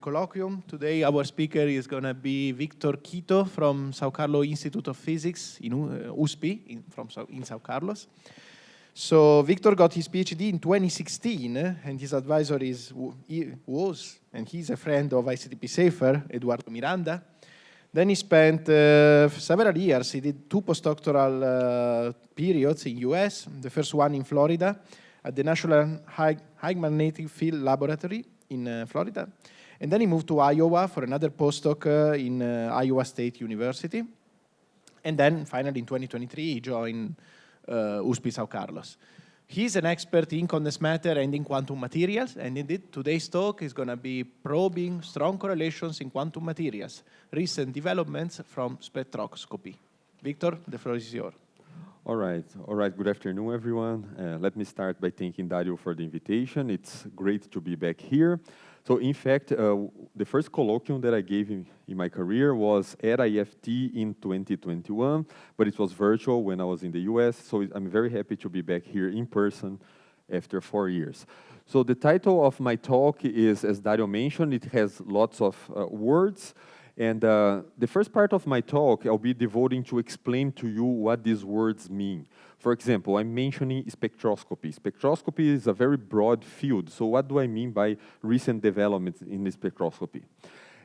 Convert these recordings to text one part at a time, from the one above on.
Colloquium. Today our speaker is going to be Victor Quito from Sao Carlos Institute of Physics in USP in Sao Carlos. So Victor got his PhD in 2016 and his advisor he's a friend of ICTP-SAIFR, Eduardo Miranda. Then he spent several years. He did two postdoctoral periods in US, the first one in Florida at the National High Magnetic Field Laboratory in Florida. And then he moved to Iowa for another postdoc in Iowa State University. And then finally in 2023, he joined USP Sao Carlos. He's an expert in condensed matter and in quantum materials. And indeed, today's talk is going to be probing strong correlations in quantum materials, recent developments from spectroscopy. Victor, the floor is yours. All right. Good afternoon, everyone. Let me start by thanking Dario for the invitation. It's great to be back here. So, in fact, the first colloquium that I gave in my career was at IFT in 2021, but it was virtual when I was in the US. So I'm very happy to be back here in person after 4 years. So the title of my talk is, as Dario mentioned, it has lots of words. And the first part of my talk, I'll be devoting to explain to you what these words mean. For example, I'm mentioning spectroscopy. Spectroscopy is a very broad field. So what do I mean by recent developments in the spectroscopy?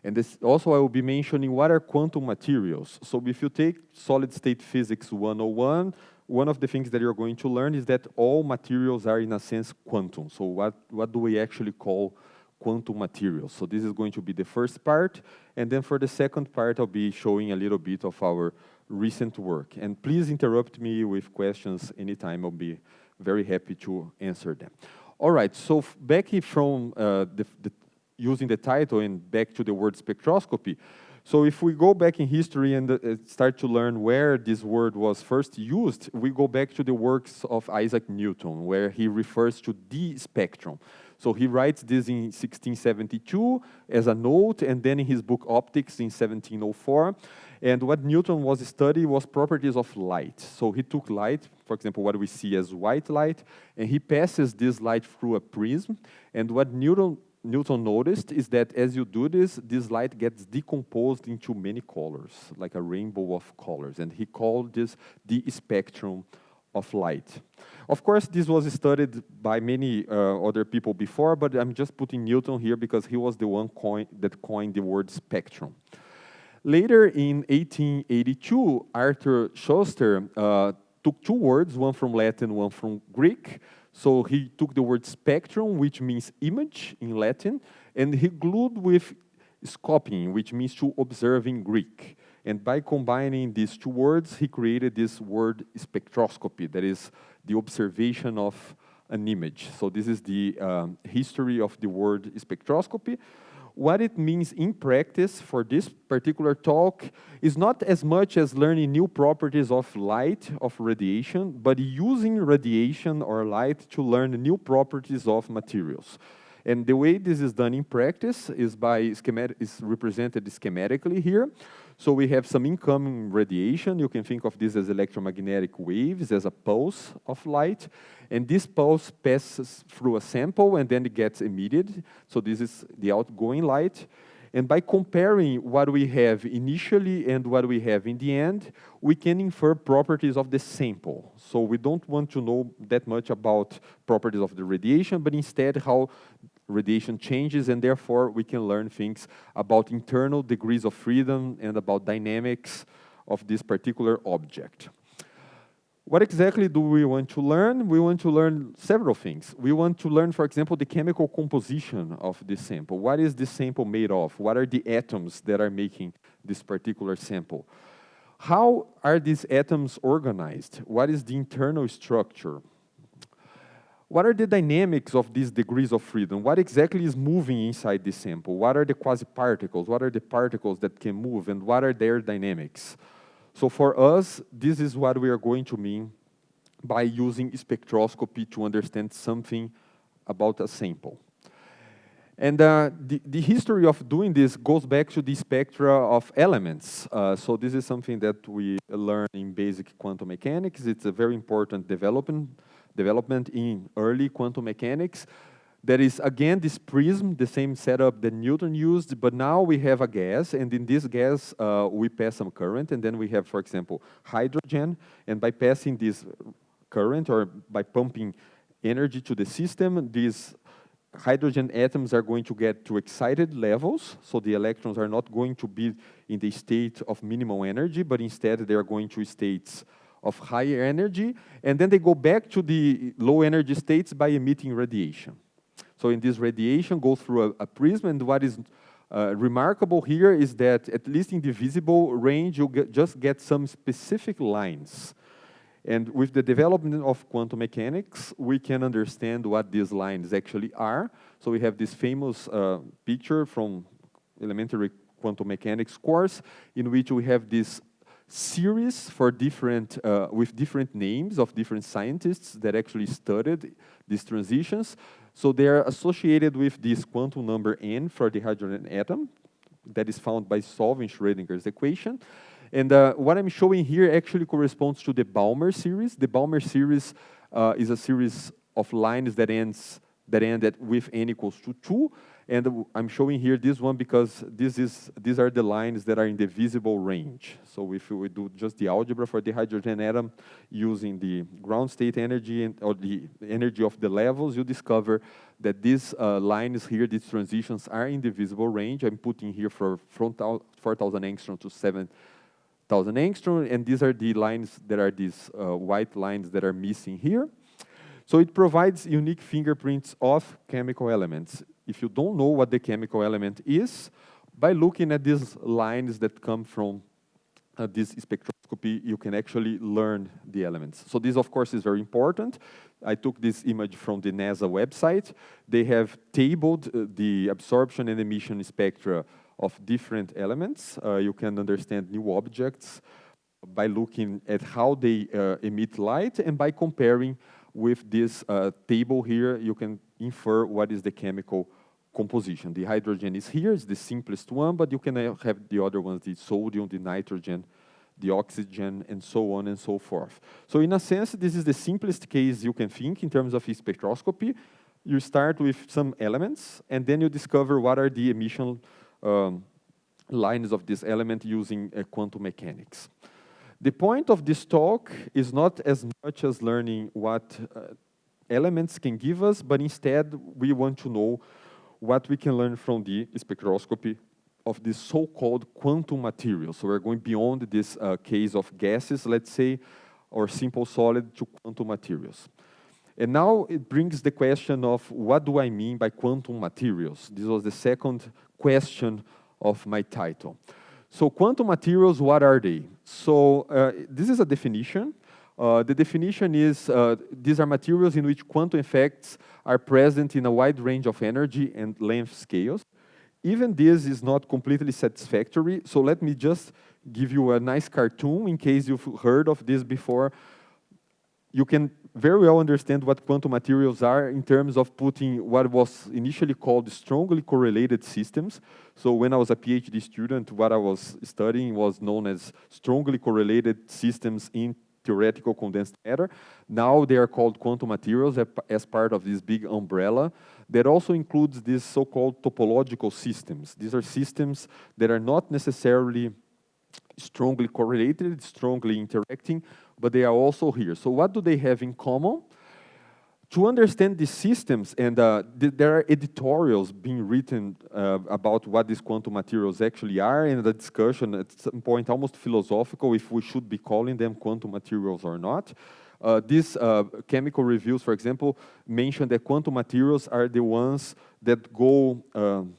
And this also I will be mentioning what are quantum materials. So if you take solid-state physics 101, one of the things that you're going to learn is that all materials are, in a sense, quantum. So what do we actually call quantum materials? So this is going to be the first part. And then for the second part, I'll be showing a little bit of our recent work. And please interrupt me with questions anytime. I'll be very happy to answer them. All right, so back from using the title and back to the word spectroscopy. So if we go back in history and start to learn where this word was first used, we go back to the works of Isaac Newton, where he refers to the spectrum. So he writes this in 1672 as a note, and then in his book Optics in 1704. And what Newton was studying was properties of light. So he took light, for example, what we see as white light, and he passes this light through a prism. And what Newton noticed is that as you do this light gets decomposed into many colors, like a rainbow of colors. And he called this the spectrum of light. Of course, this was studied by many other people before, but I'm just putting Newton here because he was the one that coined the word spectrum. Later in 1882, Arthur Schuster took two words, one from Latin, one from Greek. So he took the word spectrum, which means image in Latin, and he glued with scoping, which means to observe in Greek. And by combining these two words, he created this word spectroscopy, that is the observation of an image. So this is the history of the word spectroscopy. What it means in practice for this particular talk is not as much as learning new properties of light, of radiation, but using radiation or light to learn new properties of materials. And the way this is done in practice is represented schematically here. So we have some incoming radiation. You can think of this as electromagnetic waves, as a pulse of light. And this pulse passes through a sample and then it gets emitted. So this is the outgoing light. And by comparing what we have initially and what we have in the end, we can infer properties of the sample. So we don't want to know that much about properties of the radiation, but instead how radiation changes, and therefore we can learn things about internal degrees of freedom and about dynamics of this particular object. What exactly do we want to learn? We want to learn several things. We want to learn, for example, the chemical composition of this sample. What is this sample made of? What are the atoms that are making this particular sample? How are these atoms organized? What is the internal structure? What are the dynamics of these degrees of freedom? What exactly is moving inside this sample? What are the quasi-particles? What are the particles that can move? And what are their dynamics? So for us, this is what we are going to mean by using spectroscopy to understand something about a sample. And the history of doing this goes back to the spectra of elements. So this is something that we learn in basic quantum mechanics. It's a very important development in early quantum mechanics. That is, again, this prism, the same setup that Newton used, but now we have a gas, and in this gas, we pass some current, and then we have, for example, hydrogen, and by passing this current, or by pumping energy to the system, these hydrogen atoms are going to get to excited levels, so the electrons are not going to be in the state of minimal energy, but instead they are going to states of higher energy, and then they go back to the low energy states by emitting radiation. So in this radiation goes through a prism, and what is remarkable here is that at least in the visible range, you just get some specific lines. And with the development of quantum mechanics, we can understand what these lines actually are. So we have this famous picture from elementary quantum mechanics course, in which we have this series for different, with different names of different scientists that actually studied these transitions. So they are associated with this quantum number n for the hydrogen atom that is found by solving Schrödinger's equation. And what I'm showing here actually corresponds to the Balmer series. The Balmer series is a series of lines that end with n equals to 2. And I'm showing here this one because these are the lines that are in the visible range. So if we do just the algebra for the hydrogen atom using the ground state energy or the energy of the levels, you discover that these lines here, these transitions, are in the visible range. I'm putting here from 4,000 angstrom to 7,000 angstrom, and these are the lines that are these white lines that are missing here. So it provides unique fingerprints of chemical elements. If you don't know what the chemical element is, by looking at these lines that come from this spectroscopy, you can actually learn the elements. So this, of course, is very important. I took this image from the NASA website. They have tabled the absorption and emission spectra of different elements. You can understand new objects by looking at how they emit light, and by comparing with this table here, you can infer what is the chemical composition. The hydrogen is here, it's the simplest one, but you can have the other ones, the sodium, the nitrogen, the oxygen, and so on and so forth. So in a sense, this is the simplest case you can think in terms of spectroscopy. You start with some elements, and then you discover what are the emission lines of this element using quantum mechanics. The point of this talk is not as much as learning what elements can give us, but instead we want to know what we can learn from the spectroscopy of this so-called quantum materials. So we're going beyond this case of gases, let's say, or simple solid, to quantum materials. And now it brings the question of what do I mean by quantum materials? This was the second question of my title. So quantum materials, what are they? So this is a definition. The definition is these are materials in which quantum effects are present in a wide range of energy and length scales. Even this is not completely satisfactory, so let me just give you a nice cartoon in case you've heard of this before. You can very well understand what quantum materials are in terms of putting what was initially called strongly correlated systems. So when I was a PhD student, what I was studying was known as strongly correlated systems in theoretical condensed matter. Now they are called quantum materials as part of this big umbrella that also includes these so-called topological systems. These are systems that are not necessarily strongly correlated, strongly interacting, but they are also here. So what do they have in common? To understand these systems, and there are editorials being written about what these quantum materials actually are, and the discussion at some point almost philosophical if we should be calling them quantum materials or not. These chemical reviews, for example, mention that quantum materials are the ones that go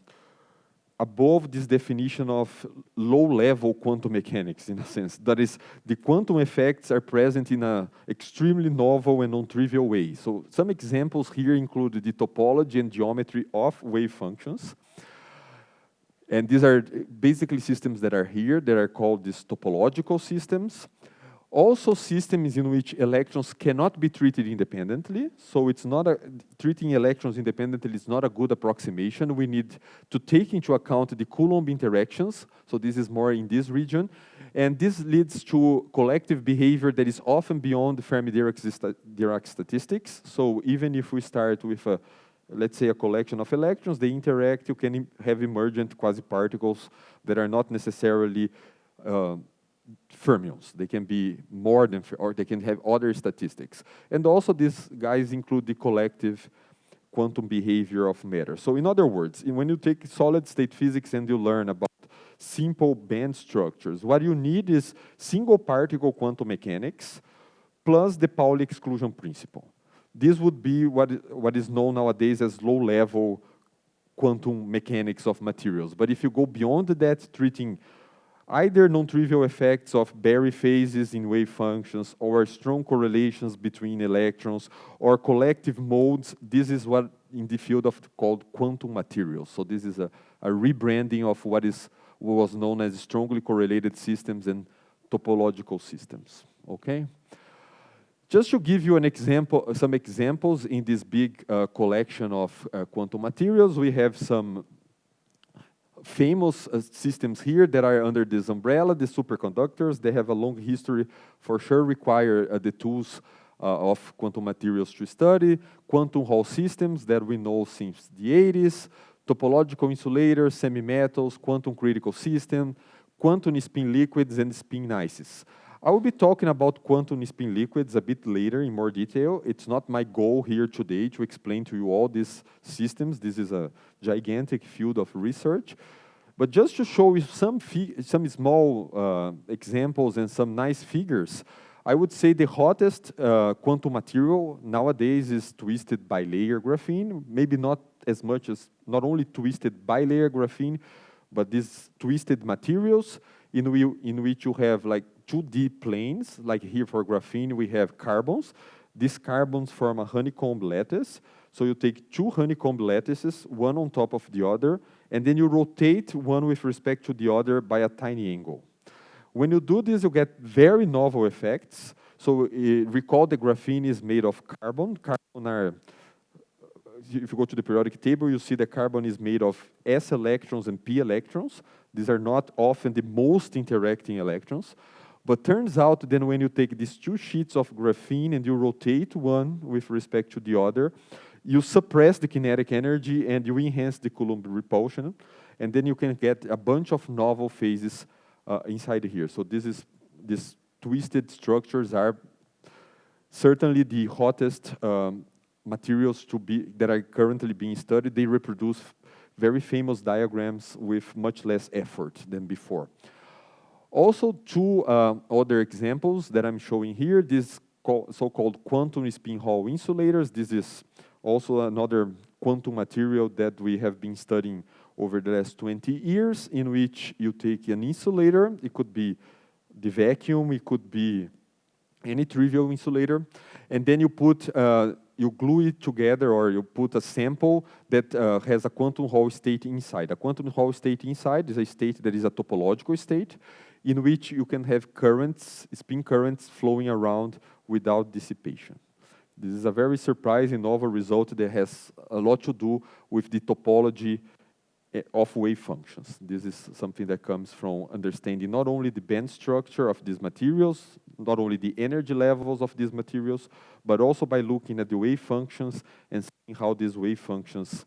above this definition of low-level quantum mechanics, in a sense. That is, the quantum effects are present in an extremely novel and non-trivial way. So some examples here include the topology and geometry of wave functions. And these are basically systems that are here that are called these topological systems. Also systems in which electrons cannot be treated independently. So it's not treating electrons independently is not a good approximation. We need to take into account the Coulomb interactions. So this is more in this region. And this leads to collective behavior that is often beyond the Fermi-Dirac statistics. So even if we start with a let's say, a collection of electrons, they interact, you can have emergent quasi-particles that are not necessarily fermions. They can be more than, or they can have other statistics. And also these guys include the collective quantum behavior of matter. So in other words, when you take solid state physics and you learn about simple band structures, what you need is single particle quantum mechanics plus the Pauli exclusion principle. This would be what is known nowadays as low-level quantum mechanics of materials. But if you go beyond that, treating either non-trivial effects of Barry phases in wave functions or strong correlations between electrons or collective modes, this is what in the field of called quantum materials. So this is a rebranding of what was known as strongly correlated systems and topological systems, okay? Just to give you an example, some examples in this big collection of quantum materials, we have some famous systems here that are under this umbrella, the superconductors. They have a long history, for sure require the tools of quantum materials to study, quantum Hall systems that we know since the 80s, topological insulators, semi-metals, quantum critical system, quantum spin liquids, and spin ices. I will be talking about quantum spin liquids a bit later in more detail. It's not my goal here today to explain to you all these systems. This is a gigantic field of research. But just to show you some small examples and some nice figures, I would say the hottest quantum material nowadays is twisted bilayer graphene. Maybe not as much as not only twisted bilayer graphene, but these twisted materials in which you have like 2D planes, like here for graphene, we have carbons. These carbons form a honeycomb lattice. So you take two honeycomb lattices, one on top of the other, and then you rotate one with respect to the other by a tiny angle. When you do this, you get very novel effects. So recall the graphene is made of carbon. Carbon are, if you go to the periodic table, you see the carbon is made of S electrons and P electrons. These are not often the most interacting electrons. But turns out then when you take these two sheets of graphene and you rotate one with respect to the other, you suppress the kinetic energy and you enhance the Coulomb repulsion. And then you can get a bunch of novel phases inside here. So these twisted structures are certainly the hottest materials that are currently being studied. They reproduce very famous diagrams with much less effort than before. Also, two other examples that I'm showing here, these so-called quantum spin Hall insulators. This is also another quantum material that we have been studying over the last 20 years, in which you take an insulator. It could be the vacuum, it could be any trivial insulator, and then you put you glue it together, or you put a sample that has a quantum Hall state inside. A quantum Hall state inside is a state that is a topological state, in which you can have currents, spin currents flowing around without dissipation. This is a very surprising novel result that has a lot to do with the topology of wave functions. This is something that comes from understanding not only the band structure of these materials, not only the energy levels of these materials, but also by looking at the wave functions and seeing how these wave functions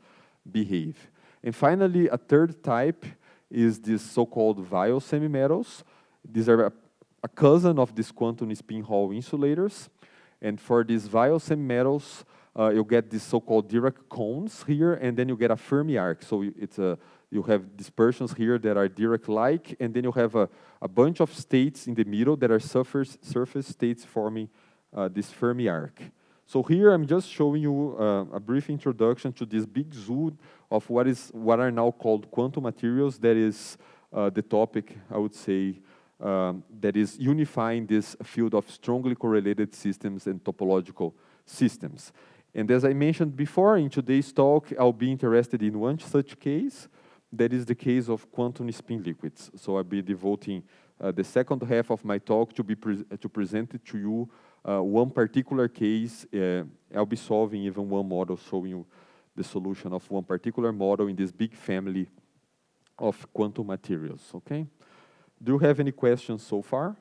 behave. And finally, a third type is these so-called vial semimetals. These are a cousin of these quantum spin Hall insulators. And for these vial semimetals, you get these so-called Dirac cones here, and then you get a Fermi arc. So you have dispersions here that are Dirac-like, and then you have a bunch of states in the middle that are surface states forming this Fermi arc. So here I'm just showing you a brief introduction to this big zoo of what are now called quantum materials. That is the topic, I would say, that is unifying this field of strongly correlated systems and topological systems. And as I mentioned before, in today's talk, I'll be interested in one such case. That is the case of quantum spin liquids. So I'll be devoting the second half of my talk to present it to you one particular case. I'll be solving even one model, showing you the solution of one particular model in this big family of quantum materials, okay? Do you have any questions so far?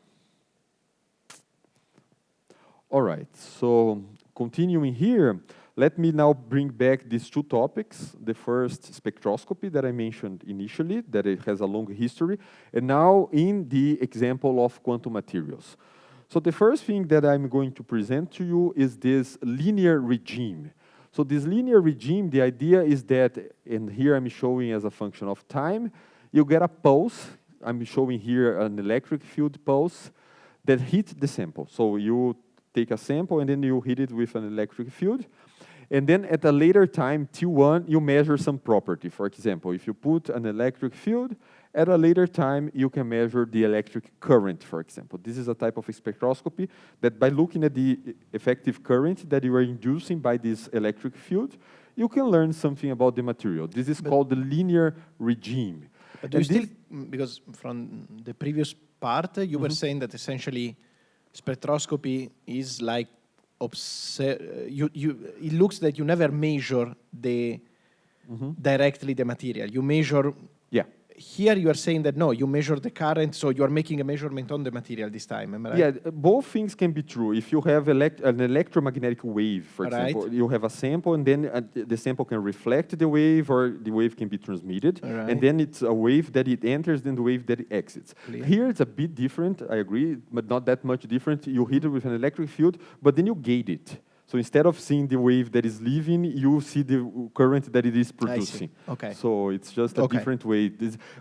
All right, so continuing here, let me now bring back these two topics. The first, spectroscopy, that I mentioned initially, that it has a long history, and now in the example of quantum materials. So the first thing that I'm going to present to you is this linear regime. So this linear regime, the idea is that, and here I'm showing as a function of time, you get a pulse. I'm showing here an electric field pulse that hits the sample. So you take a sample and then you hit it with an electric field. And then at a later time, T1, you measure some property. For example, if you put an electric field, at a later time, you can measure the electric current, for example. This is a type of spectroscopy that by looking at the effective current that you are inducing by this electric field, you can learn something about the material. This is called the linear regime. But do you still, because from the previous part, you were saying that essentially spectroscopy is like, it looks that you never measure directly the material. You measure. Yeah. Here you are saying that no, you measure the current, so you are making a measurement on the material this time, am I right? Yeah, both things can be true. If you have an electromagnetic wave, for example, you have a sample and then the sample can reflect the wave or the wave can be transmitted. And then it's a wave that it enters, then the wave that it exits. Clear. Here it's a bit different, I agree, but not that much different. You hit it with an electric field, but then you gate it. So instead of seeing the wave that is leaving, you see the current that it is producing. Okay. So it's just a different way.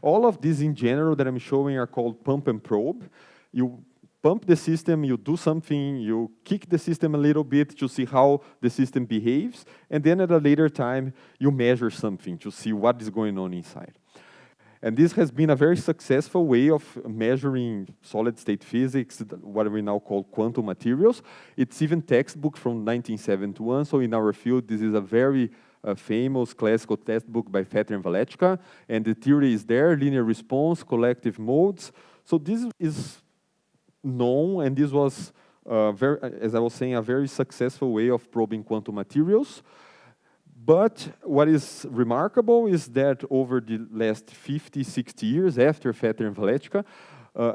All of these in general that I'm showing are called pump and probe. You pump the system, you do something, you kick the system a little bit to see how the system behaves, and then at a later time, you measure something to see what is going on inside. And this has been a very successful way of measuring solid-state physics, what we now call quantum materials. It's even textbook from 1971, so in our field, this is a very famous classical textbook by Fetter and Valetka, and the theory is there, linear response, collective modes. So this is known, and this was, as I was saying, a very successful way of probing quantum materials. But what is remarkable is that over the last 50, 60 years after Fetter and Valetka,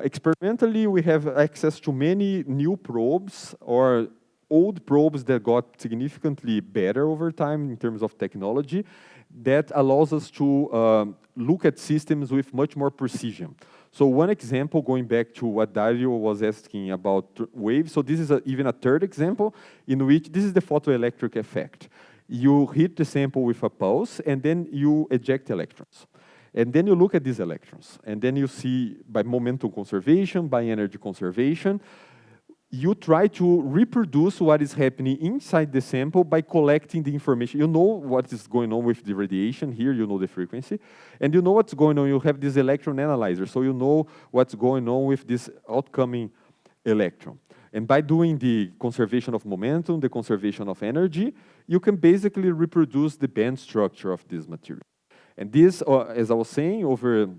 experimentally we have access to many new probes or old probes that got significantly better over time in terms of technology that allows us to look at systems with much more precision. So one example, going back to what Dario was asking about waves, so this is even a third example in which this is the photoelectric effect. You hit the sample with a pulse, and then you eject electrons. And then you look at these electrons, and then you see by momentum conservation, by energy conservation, you try to reproduce what is happening inside the sample by collecting the information. You know what is going on with the radiation here, you know the frequency, and you know what's going on. You have this electron analyzer, so you know what's going on with this outcoming electron. And by doing the conservation of momentum, the conservation of energy, you can basically reproduce the band structure of this material. And this, as I was saying, over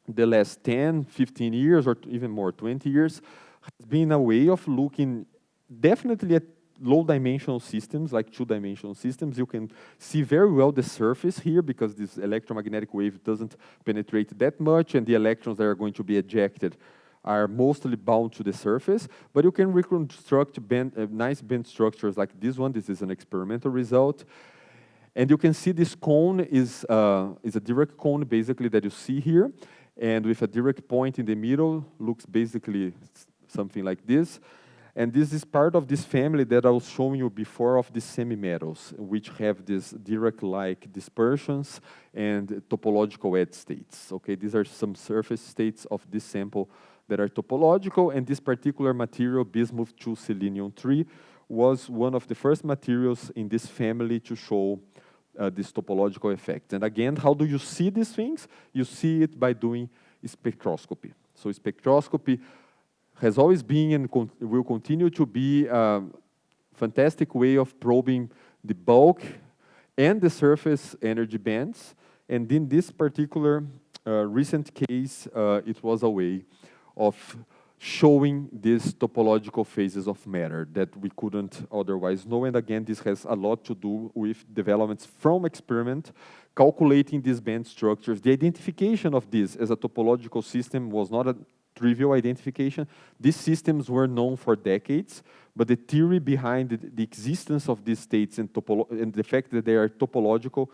the last 10, 15 years, or even more, 20 years, has been a way of looking definitely at low-dimensional systems, like two-dimensional systems. You can see very well the surface here because this electromagnetic wave doesn't penetrate that much, and the electrons that are going to be ejected are mostly bound to the surface, but you can reconstruct nice band structures like this one. This is an experimental result. And you can see this cone is a direct cone, basically, that you see here. And with a direct point in the middle, looks basically something like this. And this is part of this family that I was showing you before of the semi-metals, which have these Dirac-like dispersions and topological edge states. Okay, these are some surface states of this sample that are topological, and this particular material, bismuth-2 selenium-3, was one of the first materials in this family to show this topological effect. And again, how do you see these things? You see it by doing spectroscopy. So spectroscopy has always been and will continue to be a fantastic way of probing the bulk and the surface energy bands. And in this particular recent case, it was a way of showing these topological phases of matter that we couldn't otherwise know. And again, this has a lot to do with developments from experiment, calculating these band structures. The identification of this as a topological system was not trivial identification. These systems were known for decades, but the theory behind the existence of these states and the fact that they are topological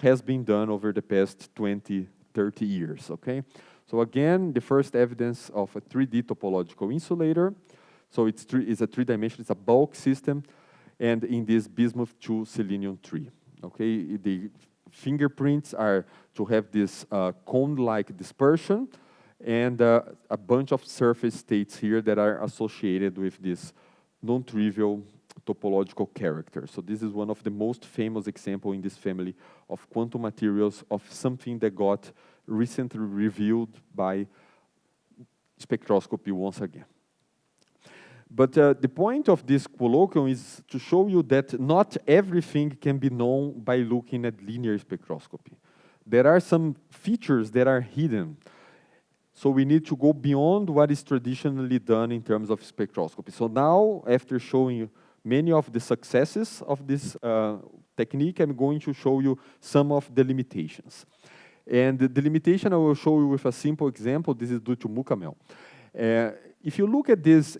has been done over the past 20, 30 years, okay? So again, the first evidence of a 3D topological insulator. So it's a three-dimensional, it's a bulk system, and in this bismuth-2 selenium-3, okay? The fingerprints are to have this cone-like dispersion and a bunch of surface states here that are associated with this non-trivial topological character. So this is one of the most famous examples in this family of quantum materials of something that got recently revealed by spectroscopy once again. But the point of this colloquium is to show you that not everything can be known by looking at linear spectroscopy. There are some features that are hidden. So we need to go beyond what is traditionally done in terms of spectroscopy. So now, after showing you many of the successes of this technique, I'm going to show you some of the limitations. And the limitation I will show you with a simple example. This is due to Mukamel. If you look at this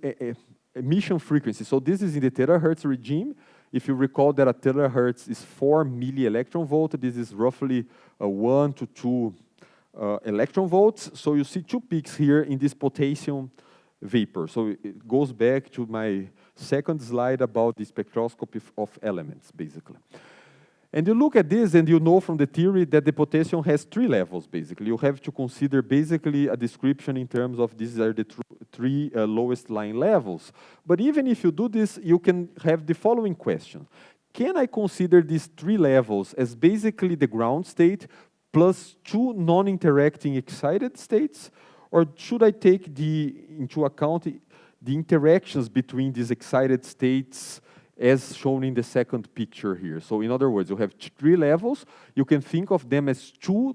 emission frequency, so this is in the terahertz regime. If you recall that a terahertz is 4 milli-electron volt, this is roughly 1 to 2 electron volts. So you see two peaks here in this potassium vapor. So it goes back to my second slide about the spectroscopy of elements, basically. And you look at this and you know from the theory that the potassium has 3 levels, basically. You have to consider basically a description in terms of these are the 3 lowest lying levels. But even if you do this, you can have the following question. Can I consider these 3 levels as basically the ground state plus 2 non-interacting excited states? Or should I take into account the interactions between these excited states as shown in the second picture here? So in other words, you have 3 levels. You can think of them as 2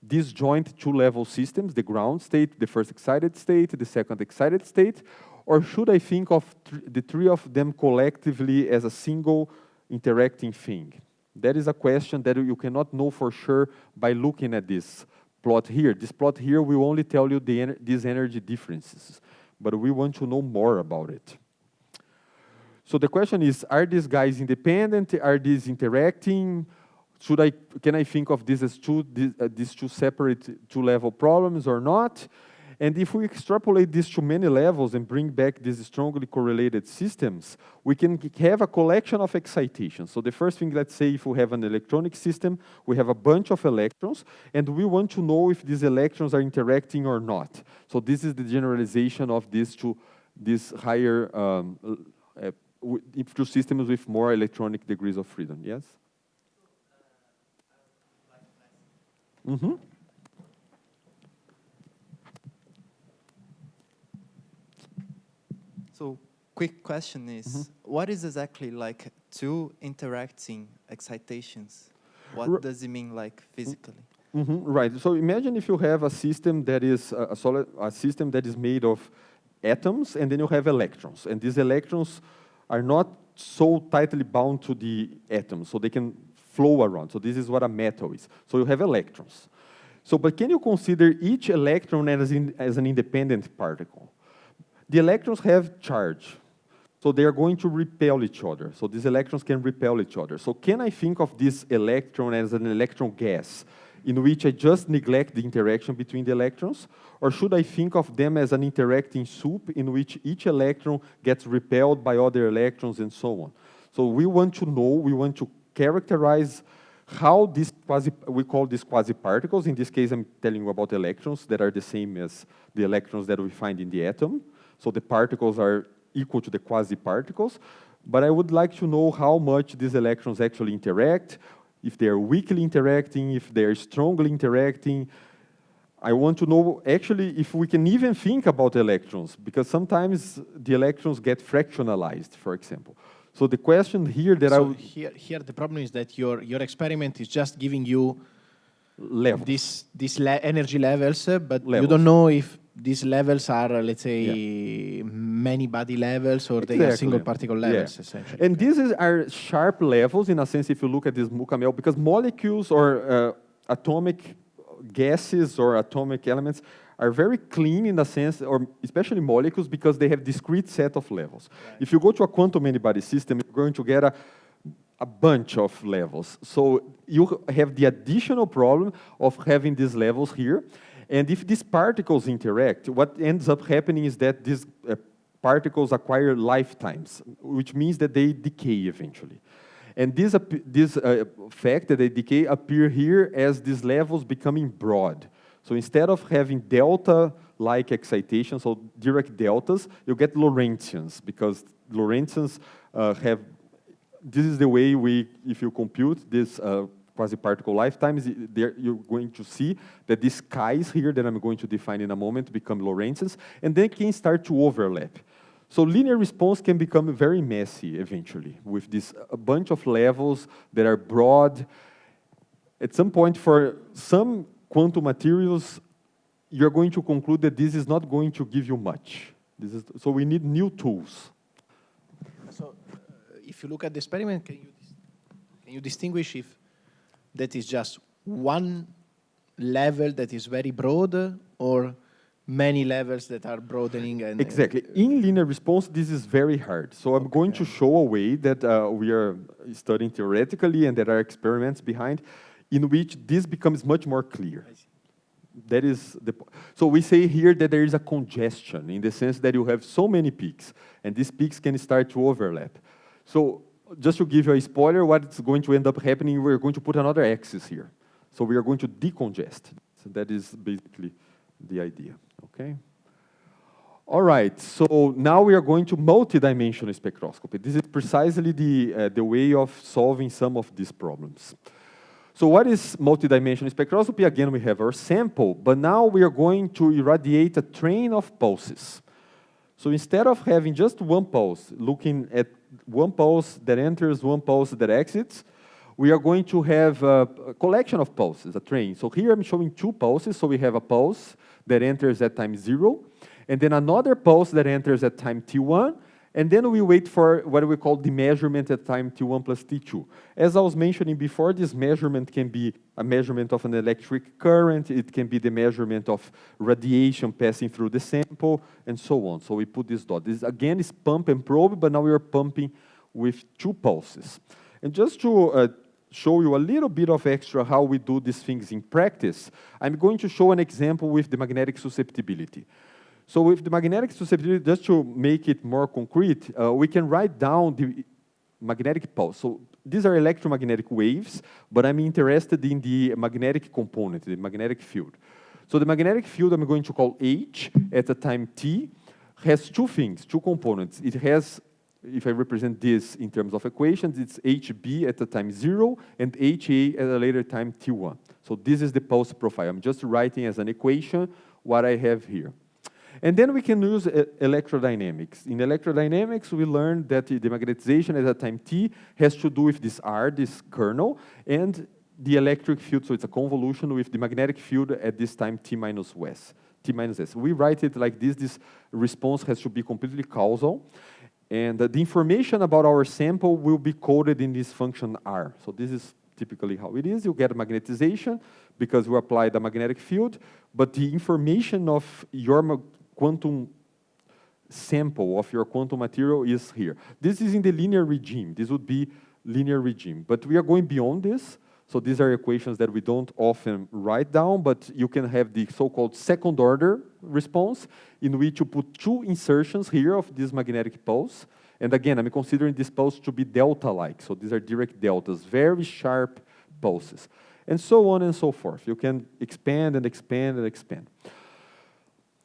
disjoint 2-level systems, the ground state, the first excited state, the second excited state. Or should I think of the 3 of them collectively as a single interacting thing? That is a question that you cannot know for sure by looking at this plot here. This plot here will only tell you these energy differences, but we want to know more about it. So the question is, are these guys independent? Are these interacting? Can I think of this as these 2 separate 2-level problems or not? And if we extrapolate this to many levels and bring back these strongly correlated systems, we can have a collection of excitations. So the first thing, let's say if we have an electronic system, we have a bunch of electrons, and we want to know if these electrons are interacting or not. So this is the generalization of this to this higher to systems with more electronic degrees of freedom. Yes? Mm-hmm. So, quick question is, what is exactly like 2 interacting excitations? What does it mean like physically? Right. So imagine if you have a system that is a system that is made of atoms, and then you have electrons, and these electrons are not so tightly bound to the atoms, so they can flow around. So this is what a metal is. So you have electrons. So, but can you consider each electron as an independent particle? The electrons have charge, so they are going to repel each other. So these electrons can repel each other. So can I think of this electron as an electron gas, in which I just neglect the interaction between the electrons? Or should I think of them as an interacting soup in which each electron gets repelled by other electrons and so on? So we want to know, we want to characterize how these we call these quasi-particles. In this case, I'm telling you about electrons that are the same as the electrons that we find in the atom. So the particles are equal to the quasi-particles. But I would like to know how much these electrons actually interact, if they are weakly interacting, if they are strongly interacting. I want to know actually if we can even think about electrons, because sometimes the electrons get fractionalized, for example. So the question here that here the problem is that your experiment is just giving you levels. these energy levels, but you don't know if these levels are, let's say, many body levels, or they are single particle levels, essentially. And these are sharp levels, in a sense, if you look at this Mukamel, because molecules or atomic gases or atomic elements are very clean in a sense, or especially molecules, because they have discrete set of levels. Right. If you go to a quantum many-body system, you're going to get a bunch of levels. So you have the additional problem of having these levels here. And if these particles interact, what ends up happening is that these particles acquire lifetimes, which means that they decay eventually. And this fact that they decay appear here as these levels becoming broad. So instead of having delta-like excitation, so direct deltas, you get Lorentzians, because Lorentzians this is the way if you compute this quasi-particle lifetimes, you're going to see that these chi's here that I'm going to define in a moment become Lorentzians, and they can start to overlap. So linear response can become very messy eventually with a bunch of levels that are broad. At some point, for some quantum materials, you're going to conclude that this is not going to give you much. So we need new tools. So if you look at the experiment, can you distinguish if that is just one level that is very broad, or many levels that are broadening? And exactly. In linear response, this is very hard. So I'm going to show a way that we are studying theoretically, and there are experiments behind, in which this becomes much more clear. That is so we say here that there is a congestion in the sense that you have so many peaks, and these peaks can start to overlap. So just to give you a spoiler, what's going to end up happening, we're going to put another axis here. So we are going to decongest. So that is basically the idea, okay? All right, so now we are going to multidimensional spectroscopy. This is precisely the way of solving some of these problems. So what is multidimensional spectroscopy? Again, we have our sample, but now we are going to irradiate a train of pulses. So instead of having just one pulse, looking at one pulse that enters, one pulse that exits, we are going to have a collection of pulses, a train. So here I'm showing two pulses. So we have a pulse that enters at time 0, and then another pulse that enters at time t1, and then we wait for what we call the measurement at time t1 plus t2. As I was mentioning before, this measurement can be a measurement of an electric current, it can be the measurement of radiation passing through the sample, and so on. So we put this dot. This again is pump and probe, but now we are pumping with two pulses. And just to show you a little bit of extra how we do these things in practice, I'm going to show an example with the magnetic susceptibility. So with the magnetic susceptibility, just to make it more concrete, we can write down the magnetic pulse. So these are electromagnetic waves, but I'm interested in the magnetic component, the magnetic field. So the magnetic field I'm going to call H at a time t has two things, two components. It has, if I represent this in terms of equations, it's HB at the time 0 and HA at a later time t1. So this is the pulse profile. I'm just writing as an equation what I have here. And then we can use electrodynamics. In electrodynamics, we learned that the magnetization at a time t has to do with this R, this kernel, and the electric field. So it's a convolution with the magnetic field at this time t minus s. We write it like this. This response has to be completely causal. And the information about our sample will be coded in this function R. So this is typically how it is. You get magnetization because we apply the magnetic field, but the information of your quantum sample, of your quantum material, is here. This is in the linear regime. This would be linear regime. But we are going beyond this. So these are equations that we don't often write down, but you can have the so-called second-order response, in which you put two insertions here of this magnetic pulse. And again, I'm considering this pulse to be delta-like. So these are direct deltas, very sharp pulses. And so on and so forth. You can expand and expand and expand.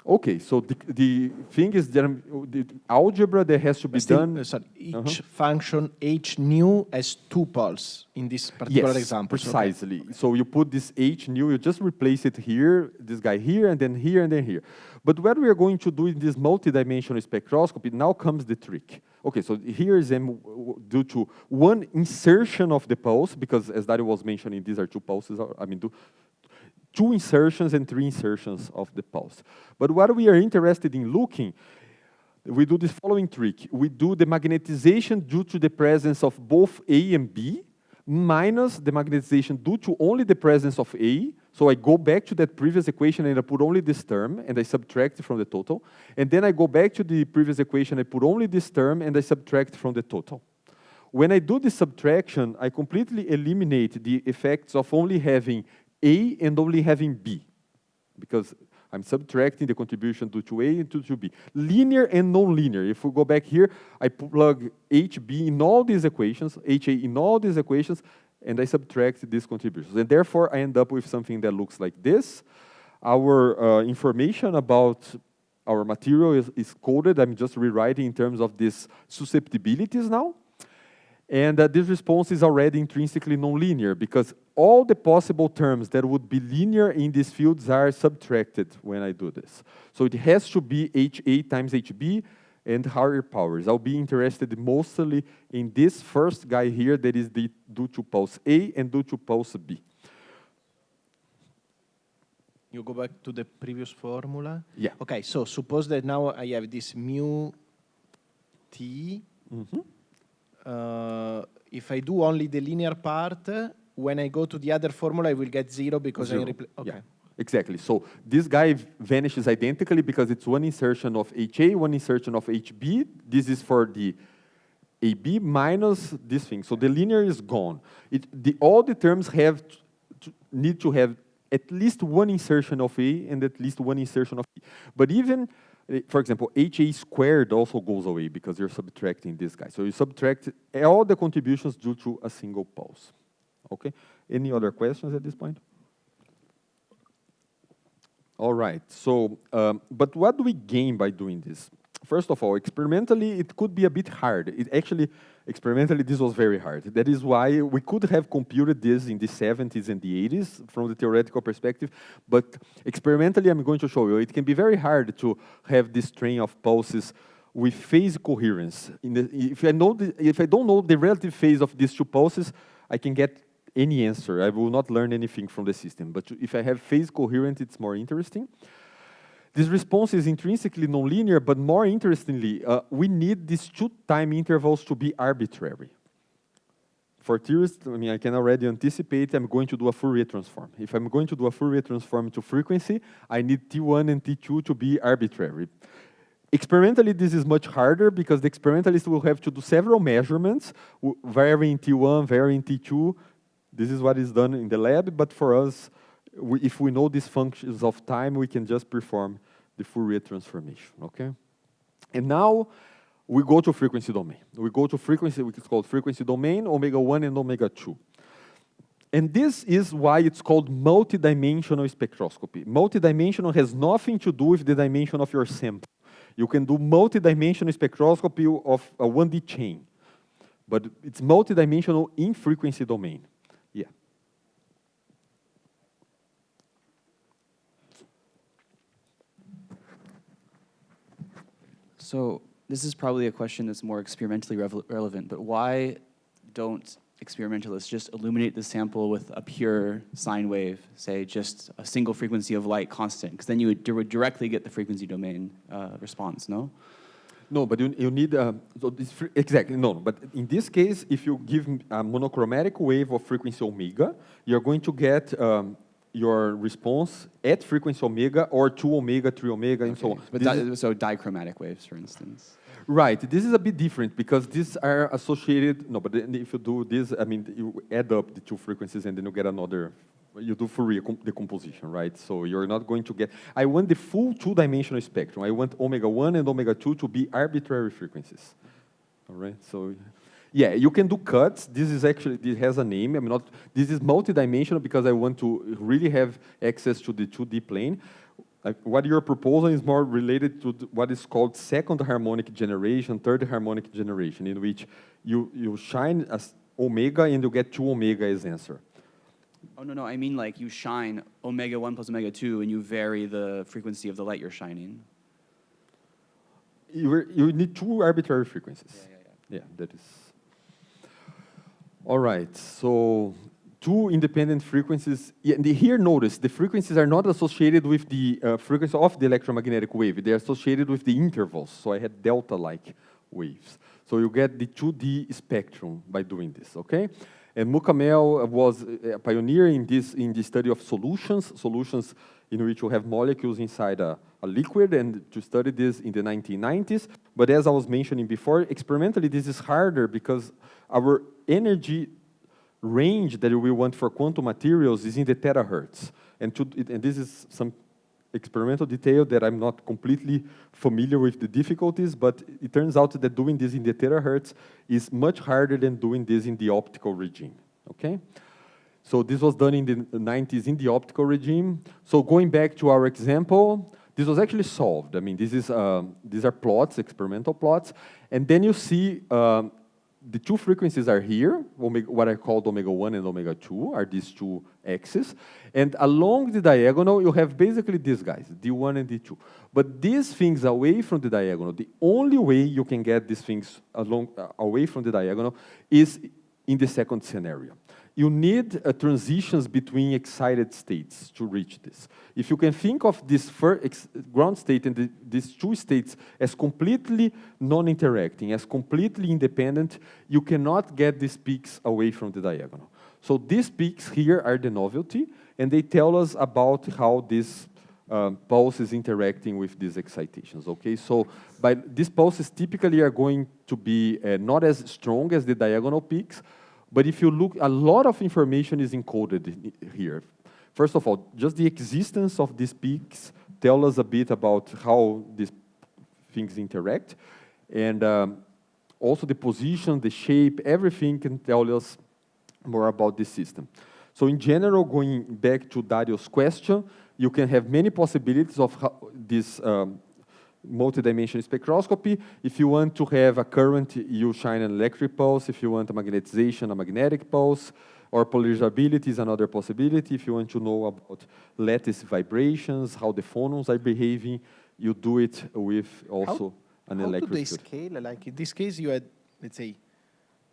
Okay, so the thing is that the algebra that has to be done. Sorry, each function h nu has two poles in this particular example. Precisely. Okay. So you put this h nu, you just replace it here, this guy here, and then here, and then here. But what we are going to do in this multidimensional spectroscopy, now comes the trick. Okay, so here is M due to one insertion of the pulse, because as Dario was mentioning, these are two pulses, two insertions and three insertions of the pulse. But what we are interested in looking, we do this following trick. We do the magnetization due to the presence of both A and B, minus the magnetization due to only the presence of A. So I go back to that previous equation and I put only this term and I subtract from the total. And then I go back to the previous equation, I put only this term and I subtract from the total. When I do this subtraction, I completely eliminate the effects of only having A and only having B, because I'm subtracting the contribution due to A and due to B. Linear and non-linear. If we go back here, I plug HB in all these equations, HA in all these equations, and I subtract these contributions. And therefore, I end up with something that looks like this. Our information about our material is coded. I'm just rewriting in terms of these susceptibilities now. And this response is already intrinsically nonlinear because all the possible terms that would be linear in these fields are subtracted when I do this. So it has to be HA times HB and higher powers. I'll be interested mostly in this first guy here that is due to pulse A and due to pulse B. You go back to the previous formula? Yeah. Okay, so suppose that now I have this mu t. If I do only the linear part, when I go to the other formula, I will get 0 because I replace. Okay. Yeah, exactly. So this guy vanishes identically because it's one insertion of HA, one insertion of HB. This is for the AB minus this thing. So the linear is gone. All the terms need to have at least one insertion of A and at least one insertion of B. But even, for example, HA squared also goes away because you're subtracting this guy. So you subtract all the contributions due to a single pulse. Okay? Any other questions at this point? All right. So, but what do we gain by doing this? First of all, experimentally, it could be a bit hard. Experimentally, this was very hard. That is why we could have computed this in the 70s and the 80s from the theoretical perspective. But experimentally, I'm going to show you, it can be very hard to have this train of pulses with phase coherence. If I don't know the relative phase of these two pulses, I can get any answer. I will not learn anything from the system. But if I have phase coherent, it's more interesting. This response is intrinsically nonlinear, but more interestingly, we need these two time intervals to be arbitrary. For theorists, I mean, I can already anticipate I'm going to do a Fourier transform. If I'm going to do a Fourier transform to frequency, I need T1 and T2 to be arbitrary. Experimentally, this is much harder because the experimentalist will have to do several measurements, varying T1, varying T2. This is what is done in the lab, but for us, if we know these functions of time, we can just perform the Fourier transformation, okay? And now we go to frequency domain. We go to frequency, which is called frequency domain, omega 1 and omega 2. And this is why it's called multidimensional spectroscopy. Multidimensional has nothing to do with the dimension of your sample. You can do multidimensional spectroscopy of a 1D chain, but it's multidimensional in frequency domain. Yeah. So this is probably a question that's more experimentally relevant, but why don't experimentalists just illuminate the sample with a pure sine wave, say just a single frequency of light constant? Because then you would directly get the frequency domain response, no? No, but you need, so this exactly, no, but in this case, if you give a monochromatic wave of frequency omega, you're going to get your response at frequency omega or 2 omega, 3 omega, and so on. But so dichromatic waves, for instance. Right. This is a bit different because these are associated. No, but if you do this, I mean, you add up the two frequencies and then you get another. You do Fourier decomposition, right? So you're not going to get. I want the full two-dimensional spectrum. I want omega 1 and omega 2 to be arbitrary frequencies. All right. So. Yeah, you can do cuts. This is actually, this has a name. I'm not, this is multidimensional because I want to really have access to the 2D plane. What you're proposing is more related to what is called second harmonic generation, third harmonic generation, in which you shine as omega and you get 2 omega as answer. Oh, no, I mean like you shine omega 1 plus omega 2 and you vary the frequency of the light you're shining. You need 2 arbitrary frequencies. Yeah, that is. All right, so 2 independent frequencies. Yeah, and here notice, the frequencies are not associated with the frequency of the electromagnetic wave. They're associated with the intervals. So I had delta-like waves. So you get the 2D spectrum by doing this, okay? And Mukamel was a pioneer in the study of solutions in which you have molecules inside a liquid, and to study this in the 1990s. But as I was mentioning before, experimentally this is harder because our energy range that we want for quantum materials is in the terahertz. And this is some experimental detail that I'm not completely familiar with the difficulties, but it turns out that doing this in the terahertz is much harder than doing this in the optical regime, okay? So this was done in the 90s in the optical regime. So going back to our example, this was actually solved. I mean, these are plots, experimental plots, and then you see the two frequencies are here, what I called omega 1 and omega 2 are these two axes. And along the diagonal, you have basically these guys, D1 and D2. But these things away from the diagonal, the only way you can get these things away from the diagonal is in the second scenario. You need transitions between excited states to reach this. If you can think of this ground state and these two states as completely non-interacting, as completely independent, you cannot get these peaks away from the diagonal. So these peaks here are the novelty, and they tell us about how this pulse is interacting with these excitations, okay? So these pulses typically are going to be not as strong as the diagonal peaks, but if you look, a lot of information is encoded here. First of all, just the existence of these peaks tell us a bit about how these things interact. And also the position, the shape, everything can tell us more about this system. So in general, going back to Dario's question, you can have many possibilities of how this multi-dimensional spectroscopy. If you want to have a current, you shine an electric pulse. If you want a magnetization, a magnetic pulse. Or polarizability is another possibility. If you want to know about lattice vibrations, how the phonons are behaving, you do it with also an electric field. How do they scale? Like in this case, you had, let's say,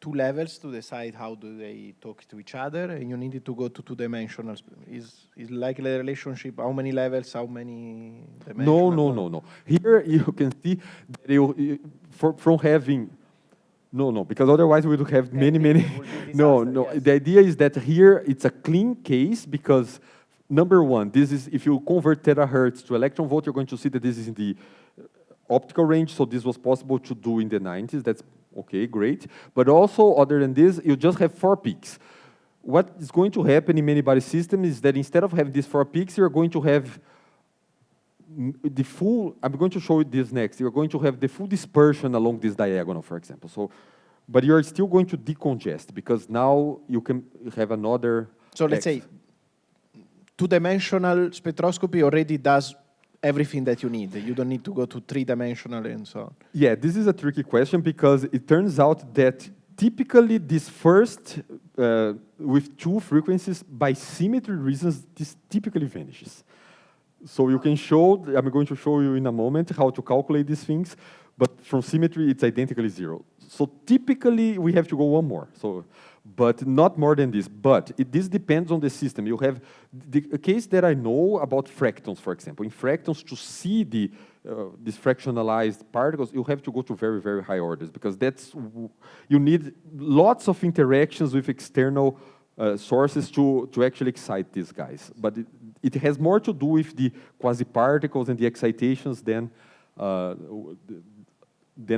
two levels to decide how do they talk to each other, and you needed to go to two-dimensional. Is like the relationship, how many levels, how many dimensions? No. Here you can see that from having, no, because otherwise we would have many. No. Yes. The idea is that here it's a clean case because, number one, this is, if you convert terahertz to electron volt, you're going to see that this is in the optical range, so this was possible to do in the 90s. That's okay, great. But also, other than this, you just have 4 peaks. What is going to happen in many body systems is that instead of having these 4 peaks, you're going to have the full, I'm going to show you this next, you're going to have the full dispersion along this diagonal, for example. So, but you're still going to decongest because now you can have another. So let's say two-dimensional spectroscopy already does everything that you need. You don't need to go to three-dimensional and so on. Yeah, this is a tricky question because it turns out that typically this first, with 2 frequencies, by symmetry reasons, this typically vanishes. So you can show, I'm going to show you in a moment how to calculate these things, but from symmetry, it's identically 0. So typically, we have to go one more. So, but not more than this. But this depends on the system. You have the case that I know about fractons, for example. In fractons, to see these fractionalized particles, you have to go to very, very high orders because you need lots of interactions with external sources to actually excite these guys. But it has more to do with the quasi-particles and the excitations than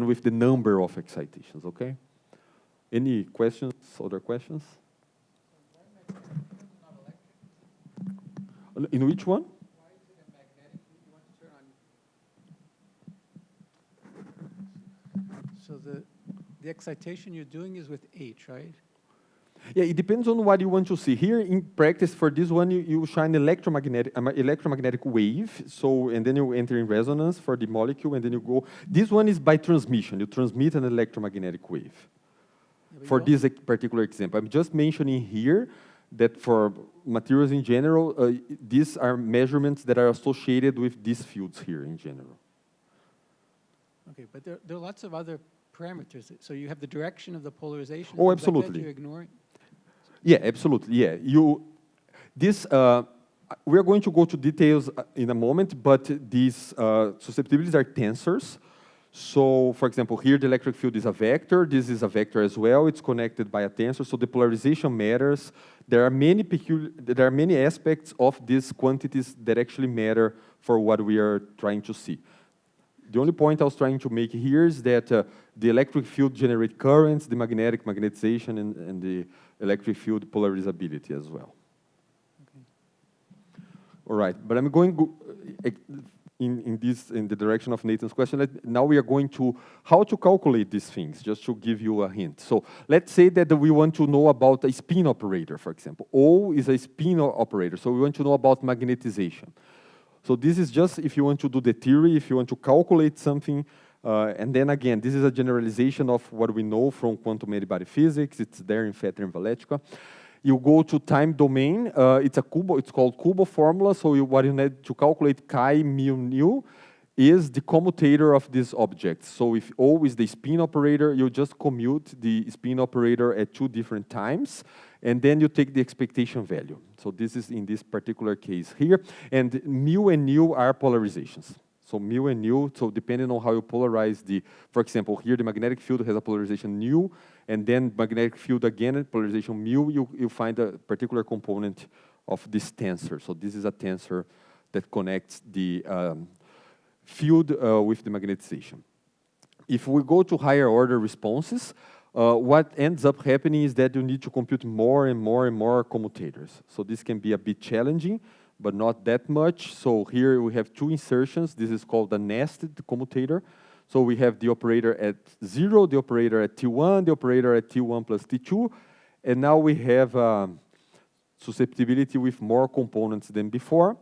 with the number of excitations, okay? Any questions, other questions? In which one? Why is it a magnetic? You want to turn on. So the excitation you're doing is with H, right? Yeah, it depends on what you want to see. Here in practice, for this one, you shine electromagnetic wave, so, and then you enter in resonance for the molecule, and then you go. This one is by transmission. You transmit an electromagnetic wave. Yeah, for this particular example, I'm just mentioning here that for materials in general, these are measurements that are associated with these fields here in general. Okay, but there are lots of other parameters. So you have the direction of the polarization. Oh, absolutely. Like you're ignoring. Yeah, absolutely. Yeah, we are going to go to details in a moment, but these susceptibilities are tensors. So, for example, here the electric field is a vector. This is a vector as well. It's connected by a tensor, so the polarization matters. There are many aspects of these quantities that actually matter for what we are trying to see. The only point I was trying to make here is that the electric field generates currents, the magnetization, and the electric field polarizability as well. Okay. All right, but I'm going in the direction of Nathan's question. Now we are going to how to calculate these things, just to give you a hint. So let's say that we want to know about a spin operator, for example. O is a spin operator, so we want to know about magnetization. So this is just if you want to do the theory, if you want to calculate something, and then again, this is a generalization of what we know from quantum many-body physics. It's there in Fetter and Valetica. You go to time domain. It's called Kubo formula. So what you need to calculate chi mu nu is the commutator of this object. So if O is the spin operator, you just commute the spin operator at 2 different times, and then you take the expectation value. So this is in this particular case here. And mu and nu are polarizations. So mu and nu, so depending on how you polarize for example, here the magnetic field has a polarization nu, and then magnetic field again, polarization mu, you find a particular component of this tensor. So this is a tensor that connects the field with the magnetization. If we go to higher order responses, what ends up happening is that you need to compute more and more and more commutators. So this can be a bit challenging, but not that much. So here we have 2 insertions. This is called the nested commutator. So we have the operator at 0, the operator at T1, the operator at T1 plus T2, and now we have susceptibility with more components than before.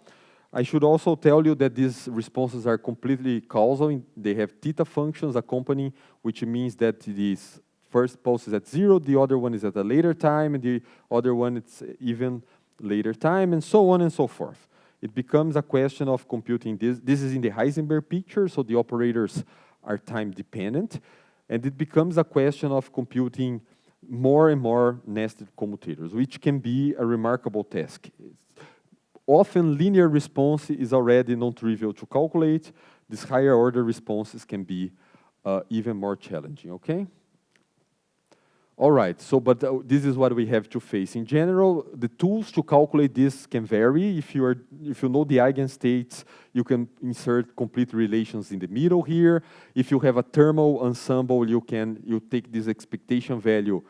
I should also tell you that these responses are completely causal. They have theta functions accompanying, which means that this first pulse is at 0, the other one is at a later time, and the other one it's even later time, and so on and so forth. It becomes a question of computing this. This is in the Heisenberg picture, so the operators are time dependent, and it becomes a question of computing more and more nested commutators, which can be a remarkable task. Often linear response is already non-trivial to calculate. These higher order responses can be even more challenging, okay? All right, so but this is what we have to face. In general, the tools to calculate this can vary. If you know the eigenstates, you can insert complete relations in the middle here. If you have a thermal ensemble, you take this expectation value